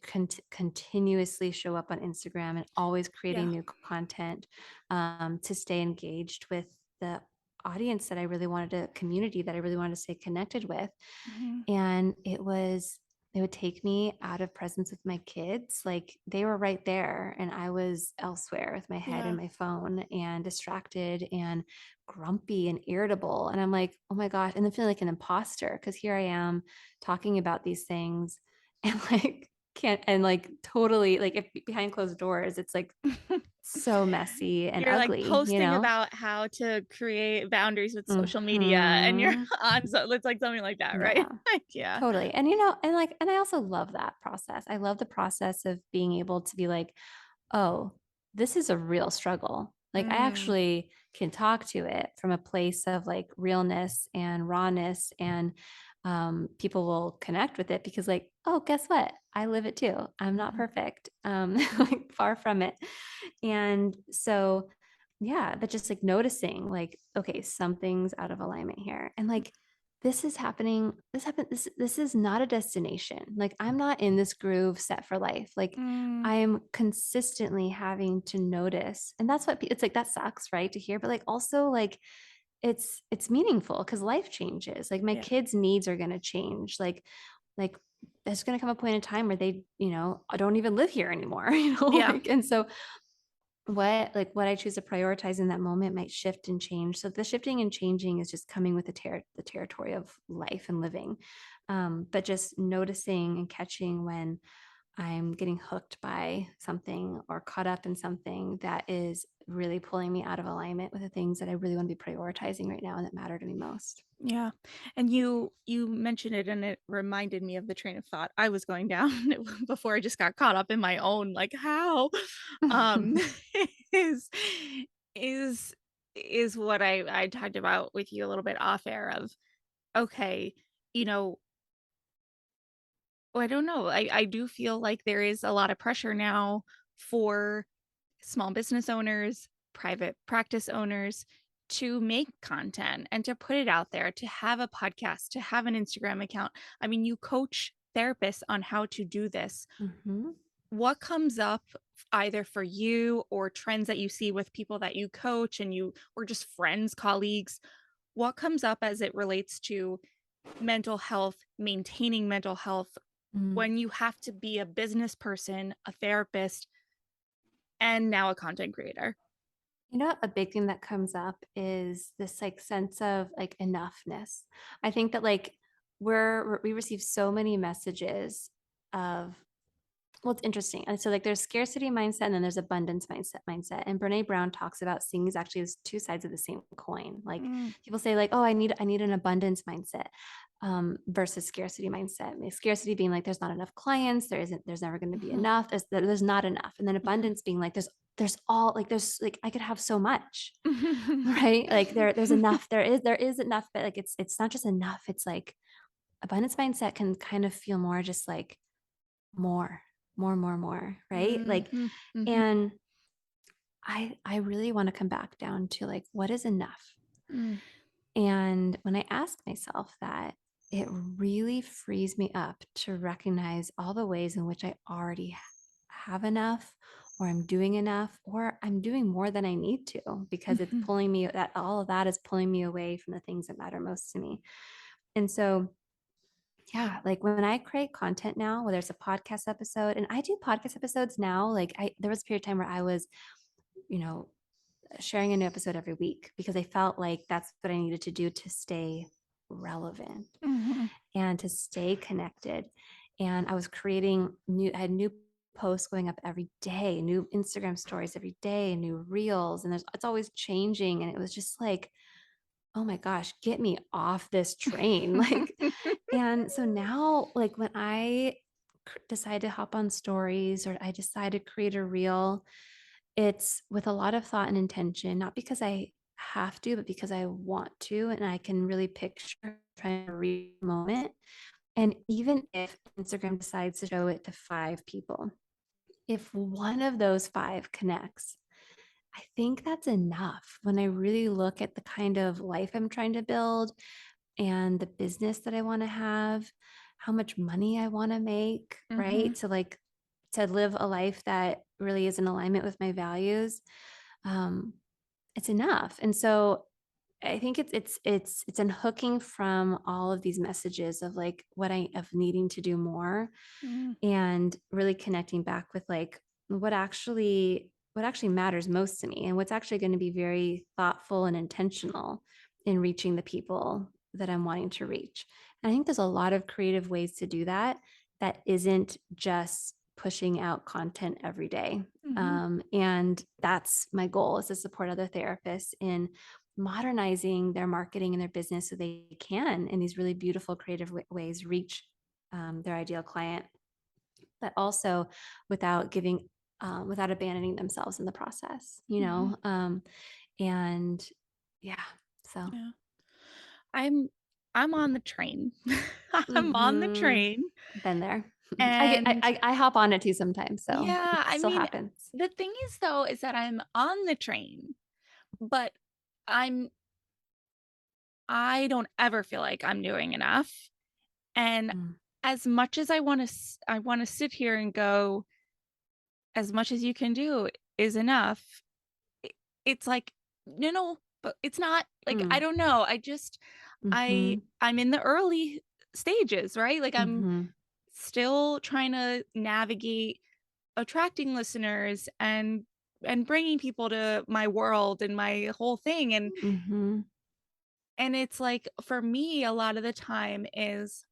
continuously show up on Instagram and always yeah. creating new content, to stay engaged with the audience that I really wanted, a community that I really wanted to stay connected with. Mhm. And it was they would take me out of presence with my kids. Like they were right there and I was elsewhere with my head in Yeah. my phone and distracted and grumpy and irritable. And I'm like, oh my gosh. And then feeling like an imposter because here I am talking about these things and like can't, and like totally like if behind closed doors, it's like so messy and You're like ugly, you posting know? about how to create boundaries with social media and you're Hmm. on, so it's like something like that, right? Yeah. Yeah. Totally. And like, and I also love that process. I love the process of being able to be like, oh, this is a real struggle. Like, I Mm, actually can talk to it from a place of like realness and rawness, and people will connect with it because, like, oh, guess what? I live it too. I'm not mhm, perfect, mhm, like, far from it. And so, yeah, but just like noticing, like, okay, something's out of alignment here. And like, this is happening. This is not a destination. Like, I'm not in this groove set for life. Like, mm, I am consistently having to notice. And that's what it's like, that sucks, right? To hear, but like also like it's meaningful because life changes. Like my yeah, kids' needs are gonna change. Like there's gonna come a point in time where they, don't even live here anymore, yeah, like, and so what I choose to prioritize in that moment might shift and change. So the shifting and changing is just coming with the territory of life and living. But just noticing and catching when I'm getting hooked by something or caught up in something that is really pulling me out of alignment with the things that I really want to be prioritizing right now and that matter to me most. yeah. And you mentioned it and it reminded me of the train of thought I was going down before I just got caught up in my own like how um is is is what I talked about with you a little bit off air of okay, you know, I don't know. I do feel like there is a lot of pressure now for small business owners, private practice owners to make content and to put it out there, to have a podcast, to have an Instagram account. I mean, you coach therapists on how to do this. Hmm. What comes up either for you or trends that you see with people that you coach and you or just friends, colleagues? What comes up as it relates to mental health, maintaining mental health Mm. when you have to be a business person, a therapist, and now a content creator? A big thing that comes up is this like sense of like enoughness. I think that like we receive so many messages of, well, it's interesting. And so like there's scarcity mindset and then there's abundance mindset. And Brene Brown talks about seeing these actually as two sides of the same coin. Like Mm, people say like, oh, I need an abundance mindset versus scarcity mindset. I mean, scarcity being like there's not enough clients, there's never going to be mhm, enough, there's not enough. And then mhm. abundance being like there's all like there's like I could have so much, right? Like there's enough, there is enough, but like it's not just enough. It's like abundance mindset can kind of feel more just like more, more, right? Like, Mhm, mhm, and I really want to come back down to like, what is enough? mm, And when I ask myself that, it really frees me up to recognize all the ways in which I already have enough, or I'm doing enough, or I'm doing more than I need to, because it's mhm, pulling me, that all of that is pulling me away from the things that matter most to me. And so, yeah, like when I create content now, whether it's a podcast episode, and I do podcast episodes now, like there was a period of time where I was, you know, sharing a new episode every week because I felt like that's what I needed to do to stay relevant mhm, and to stay connected. And I was I had new posts going up every day, new Instagram stories every day, new reels, and it's always changing. And it was just like, oh my gosh, get me off this train. Like, and so now, like when I decide to hop on stories or I decide to create a reel, it's with a lot of thought and intention, not because I have to, but because I want to. And I can really picture trying to read a moment. And even if Instagram decides to show it to 5 people, if one of those 5 connects, I think that's enough when I really look at the kind of life I'm trying to build and the business that I want to have, how much money I want to make, right? mhm. To live a life that really is in alignment with my values. Um, it's enough. And so I think it's unhooking from all of these messages of like of needing to do more, Mm, and really connecting back with like what actually matters most to me, and what's actually going to be very thoughtful and intentional in reaching the people that I'm wanting to reach. And I think there's a lot of creative ways to do that that isn't just pushing out content every day. mhm, And that's my goal, is to support other therapists in modernizing their marketing and their business so they can, in these really beautiful creative ways, reach their ideal client, but also without without abandoning themselves in the process, mhm, and yeah, so. yeah. I'm I'm on the train. I'm on the Hmm. train, Been there. and I hop on it too sometimes, so it yeah, I still mean, happens. the thing is though is that I'm on the train, but I'm I don't ever feel like I'm doing enough, and Mm, as much as I wanna sit here and go, "As much as you can do is enough," I it's like, "No, no, but it's not." Like, I mm, don't know, I just mhm, I'm in the early stages, right? Like, I'm mhm, still trying to navigate attracting listeners and bringing people to my world and my whole thing, mhm, and it's like, for me, a lot of the time is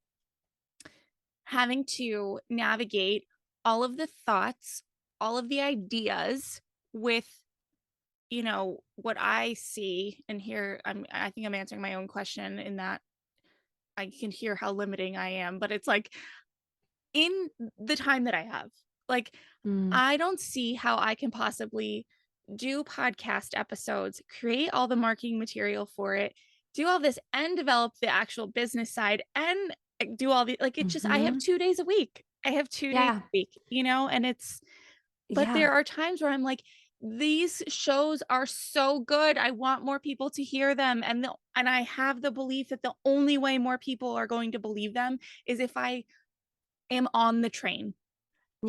having to navigate all of the thoughts, all of the ideas with, what I see and hear. I think I'm answering my own question in that I can hear how limiting I am, but it's like in the time that I have, like, mm, I don't see how I can possibly do podcast episodes, create all the marketing material for it, do all this and develop the actual business side and do all the like, it's just I have mhm. 2 days a week. I have 2 days Yeah, a week, and but yeah, there are times where I'm like, these shows are so good. I want more people to hear them, and I have the belief that the only way more people are going to believe them is if I am on the train.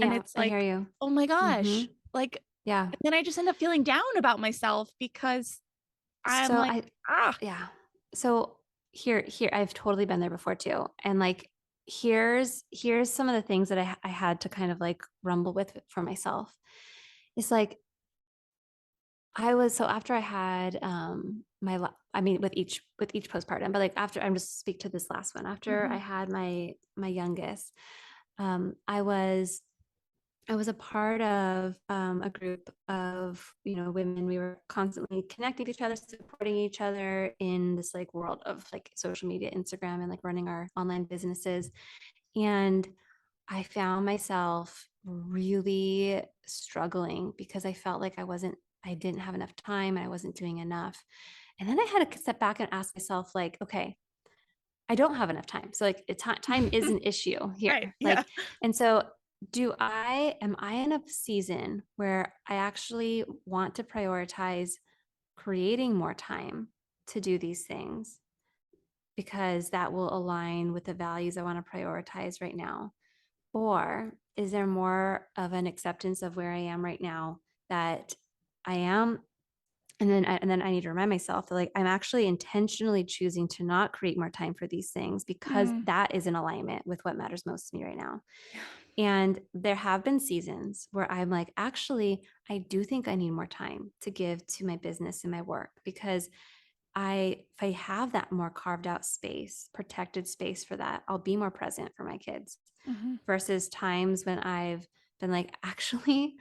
And yeah, it's I hear like, you. "Oh my gosh." Mhm, Like, yeah. and then I just end up feeling down about myself because I'm So like, I "Ah." Yeah. So here I've totally been there before too. And like here's some of the things that I had to kind of like rumble with for myself. It's like I was so after I had I mean with each postpartum, but like after I'm just speak to this last one. After I Mhm, had my youngest, I was a part of a group of women. We were constantly connecting to each other, supporting each other in this like world of like social media, Instagram, and like running our online businesses. And I found myself really struggling because I felt like I didn't have enough time and I wasn't doing enough. And then I had to step back and ask myself, like, okay, I don't have enough time. So like time is an issue right, here. yeah. Like, and so am I in a season where I actually want to prioritize creating more time to do these things because that will align with the values I want to prioritize right now? Or is there more of an acceptance of where I am right now, that I am, and then I need to remind myself that like I'm actually intentionally choosing to not create more time for these things because Mm, that is in alignment with what matters most to me right now. yeah, And there have been seasons where I'm like, actually, I do think I need more time to give to my business and my work, because if I have that more carved out space, protected space for that, I'll be more present for my kids, mhm, versus times when I've been like, actually,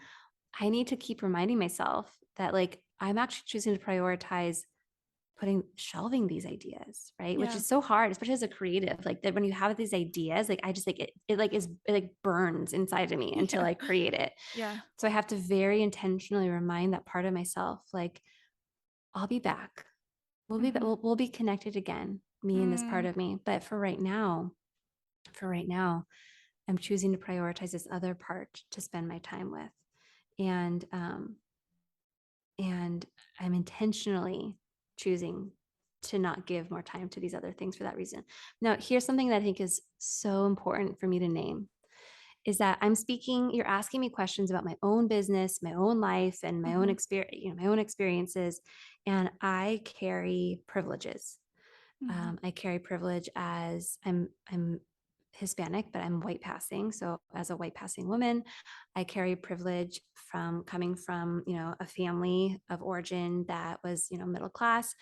I need to keep reminding myself that like I'm actually choosing to prioritize shelving these ideas, right? Which yeah, is so hard, especially as a creative. Like that when you have these ideas, like I just like it like burns inside of me until yeah, I create it. yeah, So I have to very intentionally remind that part of myself, like, I'll be back. mhm, We'll be connected again, me and this part mm, of me. But for right now, I'm choosing to prioritize this other part to spend my time with. And and I'm intentionally choosing to not give more time to these other things for that reason. Now, here's something that I think is so important for me to name. is that you're asking me questions about my own business, my own life, and my own Mhm. experience, my own experiences. And I carry privileges. Mhm. I carry privilege as I'm Hispanic, but I'm white passing. So as a white passing woman, I carry privilege from coming from, a family of origin that was, middle class.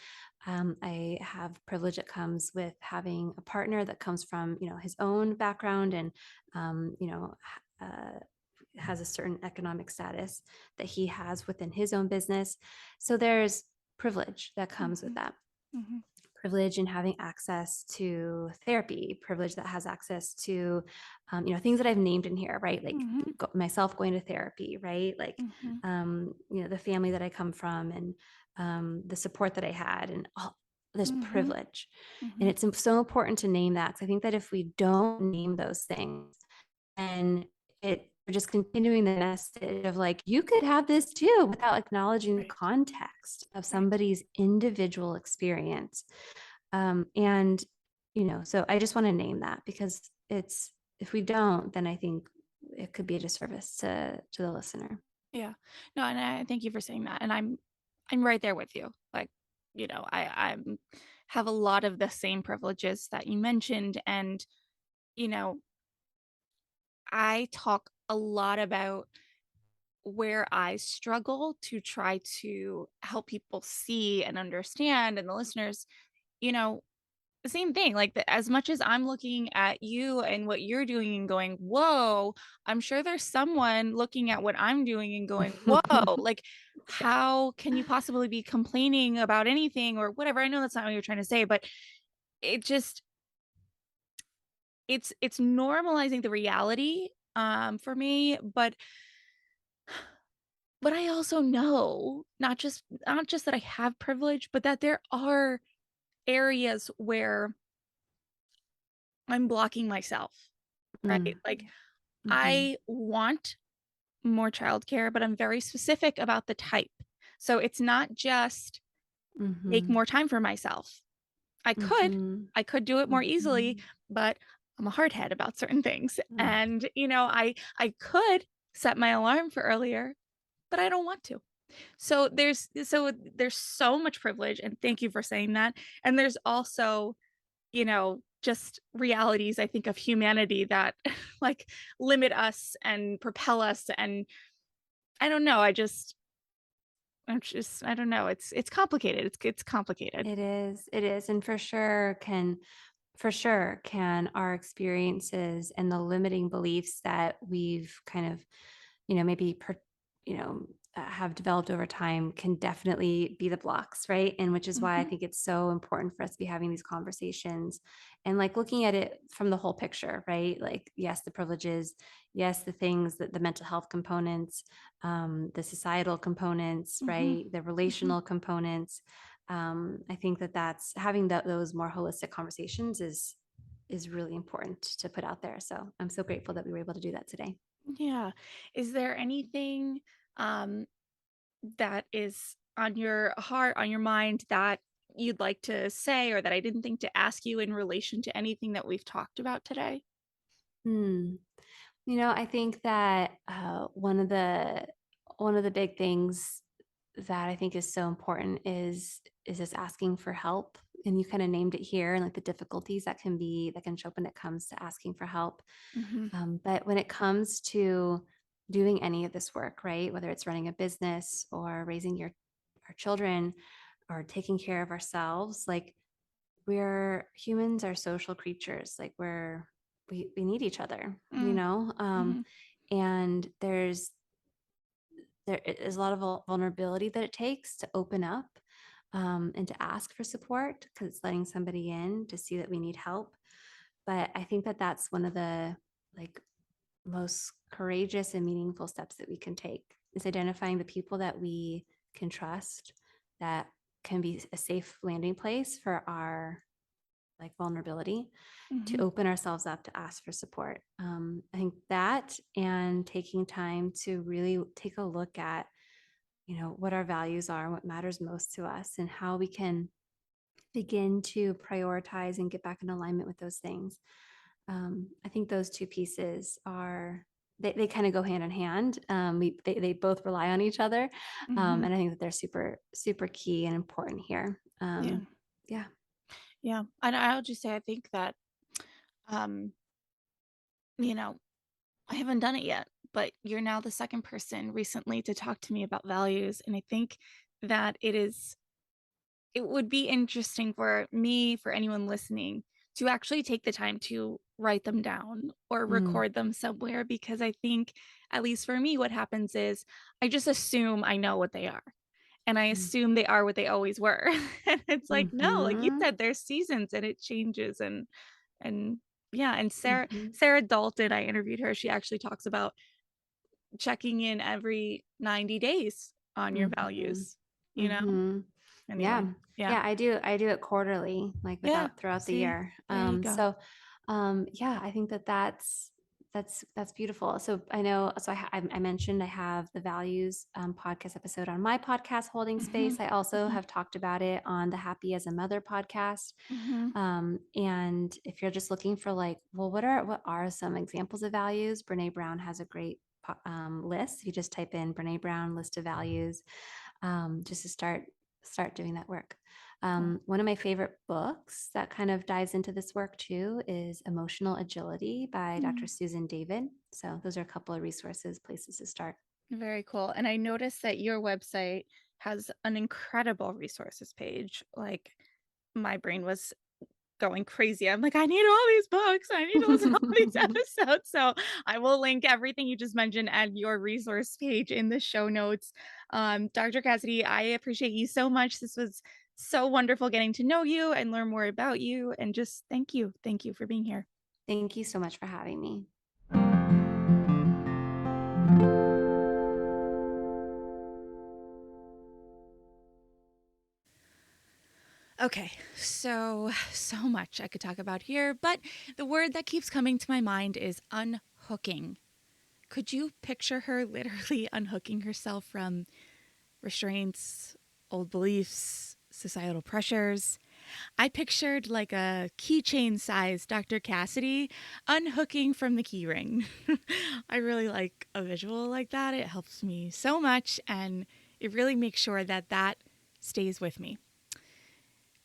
I have privilege that comes with having a partner that comes from, his own background and, uh, has a certain economic status that he has within his own business. So there's privilege that comes with Mhm. that. Mhm. Privilege in having access to therapy, privilege that has access to, things that I've named in here, right? Like Mhm. myself going to therapy, right? Like, Mhm. the family that I come from and the support that I had and all this Mhm. privilege. And Mhm. it's so important to name that because I think that if we don't name those things, and we're just continuing the message of like, you could have this too without acknowledging the Right. context of Right. somebody's individual experience. And, so I just want to name that because if we don't, then I think it could be a disservice to the listener. Yeah. No, and I thank you for saying that, and I'm right there with you. Like, I'm have a lot of the same privileges that you mentioned, and, you know, I talk a lot about where I struggle to try to help people see and understand, and the listeners, you know, the same thing, like, as much as I'm looking at you and what you're doing and going, "Whoa," I'm sure there's someone looking at what I'm doing and going, "Whoa," like, Yeah. "How can you possibly be complaining about anything?" Or whatever. I know that's not what you're trying to say, but it just it's normalizing the reality, for me, but I also know not just that I have privilege, but that there are areas where I'm blocking myself, right? Mm, Like, mhm, I want more childcare, but I'm very specific about the type. So it's not just make mhm, more time for myself. I could. mhm, I could do it more easily, mhm, but I'm a hardhead about certain things. mm. And, I could set my alarm for earlier, but I don't want to. So there's so much privilege, and thank you for saying that. And there's also, just realities I think of humanity that like limit us and propel us, and I don't know, I don't know, it's complicated. It's complicated. It is, and for sure can our experiences and the limiting beliefs that we've kind of, maybe you know have developed over time can definitely be the blocks, right? And which is why I Mhm, think it's so important for us to be having these conversations and like looking at it from the whole picture, right? Like, yes, the privileges, yes, the things that the mental health components, the societal components, mhm, right, the mhm. relational components. I think that that's having those more holistic conversations is really important to put out there. So I'm so grateful that we were able to do that today. Yeah. Is there anything, um, that is on your heart, on your mind that you'd like to say or that I didn't think to ask you in relation to anything that we've talked about today? Hmm. I think that one of the big things that I think is so important is just asking for help. And you kind of named it here, and like the difficulties that can show up when it comes to asking for help. Mhm, But when it comes to doing any of this work, right, whether it's running a business or raising our children or taking care of ourselves, like humans are social creatures. Like we need each other, mm, mhm, and there is a lot of vulnerability that it takes to open up, and to ask for support because it's letting somebody in to see that we need help. But I think that that's one of the like most courageous and meaningful steps that we can take is identifying the people that we can trust, that can be a safe landing place for our like vulnerability, to mhm, open ourselves up to ask for support. I think that, and taking time to really take a look at, what our values are, what matters most to us, and how we can begin to prioritize and get back in alignment with those things. I think those two pieces are they kind of go hand in hand. They both rely on each other. Hmm. And I think that they're super, super key and important here. Yeah. Yeah. Yeah. And I'll just say, I think that, um, you know, I haven't done it yet, but you're now the second person recently to talk to me about values. And I think that it would be interesting for me, for anyone listening, to actually take the time to write them down or Mm, record them somewhere, because I think, at least for me, what happens is I just assume I know what they are. And I mm, assume they are what they always were. And it's like, no, like you mhm, said, there's seasons and it changes. And yeah, and mhm, Sarah Dalton, I interviewed her. She actually talks about checking in every 90 days on your mhm, values, you know? mhm. Yeah. Anyway, yeah. Yeah, I do it quarterly, like Yeah, without throughout the see? year. There you go. Yeah, I think that that's beautiful. So I know, so I mentioned I have the values podcast episode on my podcast, Holding Space. Mhm, I also mhm, have talked about it on the Happy as a Mother podcast. mhm, And if you're just looking for like, well, what are some examples of values? Brene Brown has a great list. You just type in Brene Brown list of values, just to start doing that work. cool. One of my favorite books that kind of dives into this work too is Emotional Agility by Dr. Mm, Susan David. So those are a couple of resources, places to start. very cool. And I noticed that your website has an incredible resources page. Like, my brain was going crazy. I'm like, I need all these books. I need to listen to all these episodes. So I will link everything you just mentioned at your resource page in the show notes. Dr. Cassidy, I appreciate you so much. This was so wonderful getting to know you and learn more about you. And just thank you. Thank you for being here. Thank you so much for having me. Okay, so much I could talk about here, but the word that keeps coming to my mind is unhooking. Could you picture her literally unhooking herself from restraints, old beliefs, societal pressures? I pictured like a keychain size Dr. Cassidy unhooking from the keyring. I really like a visual like that. It helps me so much, and it really makes sure that that stays with me.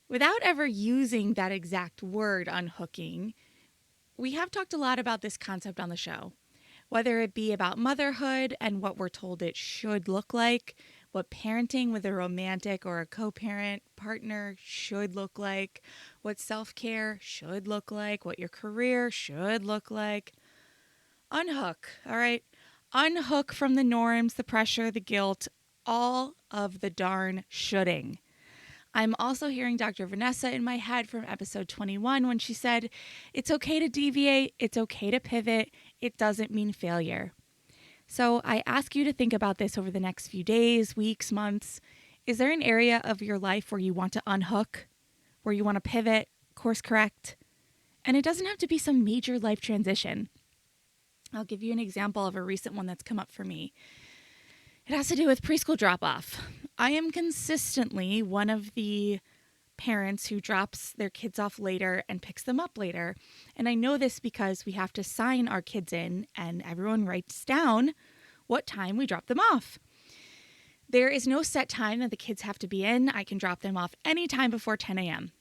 Without ever using that exact word, unhooking, we have talked a lot about this concept on the show, whether it be about motherhood and what we're told it should look like, what parenting with a romantic or a co parent partner should look like, what self care should look like, what your career should look like. Unhook, all right? Unhook from the norms, the pressure, the guilt, all of the darn shoulding. I'm also hearing Dr. Vanessa in my head from episode 21 when she said, it's okay to deviate, it's okay to pivot, it doesn't mean failure. So I ask you to think about this over the next few days, weeks, months. Is there an area of your life where you want to unhook, where you want to pivot, course correct? And it doesn't have to be some major life transition. I'll give you an example of a recent one that's come up for me. It has to do with preschool drop off. I am consistently one of the parents who drops their kids off later and picks them up later. And I know this because we have to sign our kids in and everyone writes down what time we drop them off. There is no set time that the kids have to be in. I can drop them off anytime before 10 a.m.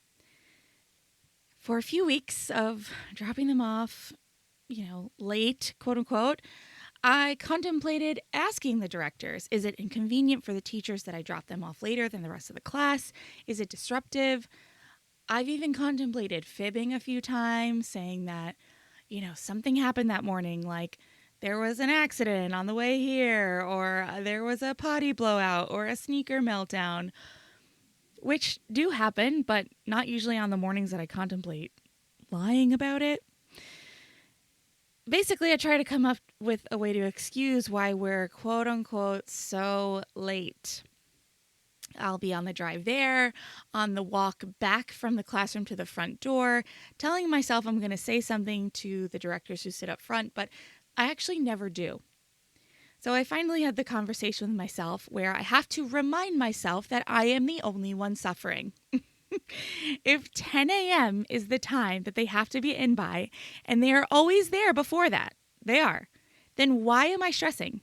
For a few weeks of dropping them off, late, quote unquote, I contemplated asking the directors, is it inconvenient for the teachers that I drop them off later than the rest of the class? Is it disruptive? I've even contemplated fibbing a few times, saying that, something happened that morning, like there was an accident on the way here, or there was a potty blowout, or a sneaker meltdown, which do happen, but not usually on the mornings that I contemplate lying about it. Basically, I try to come up with a way to excuse why we're quote unquote so late. I'll be on the drive there, on the walk back from the classroom to the front door, telling myself I'm going to say something to the directors who sit up front, but I actually never do. So I finally had the conversation with myself where I have to remind myself that I am the only one suffering. If 10 a.m. is the time that they have to be in by, and they are always there before that, they are. then why am I stressing?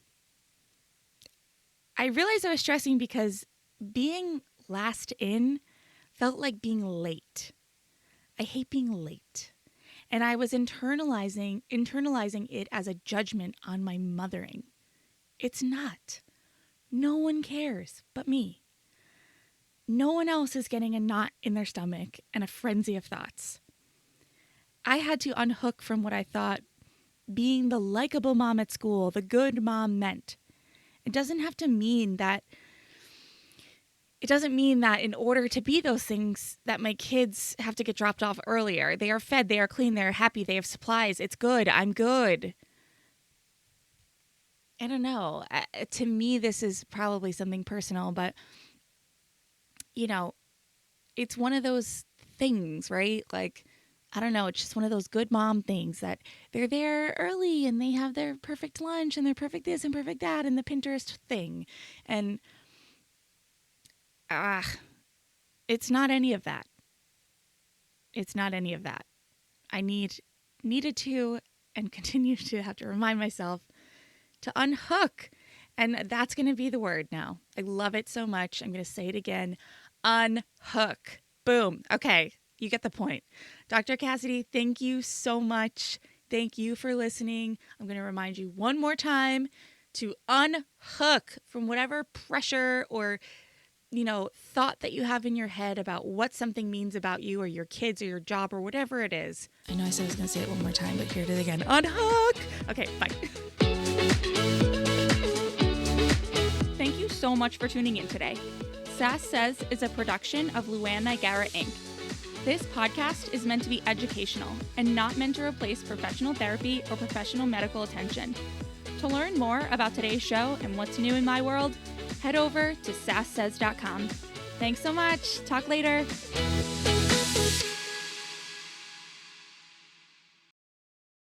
I realized I was stressing because being last in felt like being late. I hate being late. And I was internalizing it as a judgment on my mothering. It's not. No one cares but me. No one else is getting a knot in their stomach and a frenzy of thoughts. I had to unhook from what I thought being the likable mom at school, the good mom meant. It doesn't mean that in order to be those things that my kids have to get dropped off earlier. They are fed, they are clean, they are happy, they have supplies. It's good. I'm good. I don't know. To me, this is probably something personal, but, it's one of those things, right? Like, I don't know. It's just one of those good mom things that they're there early and they have their perfect lunch and their perfect this and perfect that and the Pinterest thing. And it's not any of that. It's not any of that. I needed to and continue to have to remind myself to unhook. And that's going to be the word now. I love it so much. I'm going to say it again. Unhook. Boom. Okay. You get the point. Dr. Cassidy, thank you so much. Thank you for listening. I'm going to remind you one more time to unhook from whatever pressure or thought that you have in your head about what something means about you or your kids or your job or whatever it is. I know I said I was going to say it one more time, but here it is again. Unhook. Okay, bye. Thank you so much for tuning in today. Sass Says is a production of Luann Nigara, Inc. This podcast is meant to be educational and not meant to replace professional therapy or professional medical attention. To learn more about today's show and what's new in my world, head over to sasssays.com. Thanks so much. Talk later.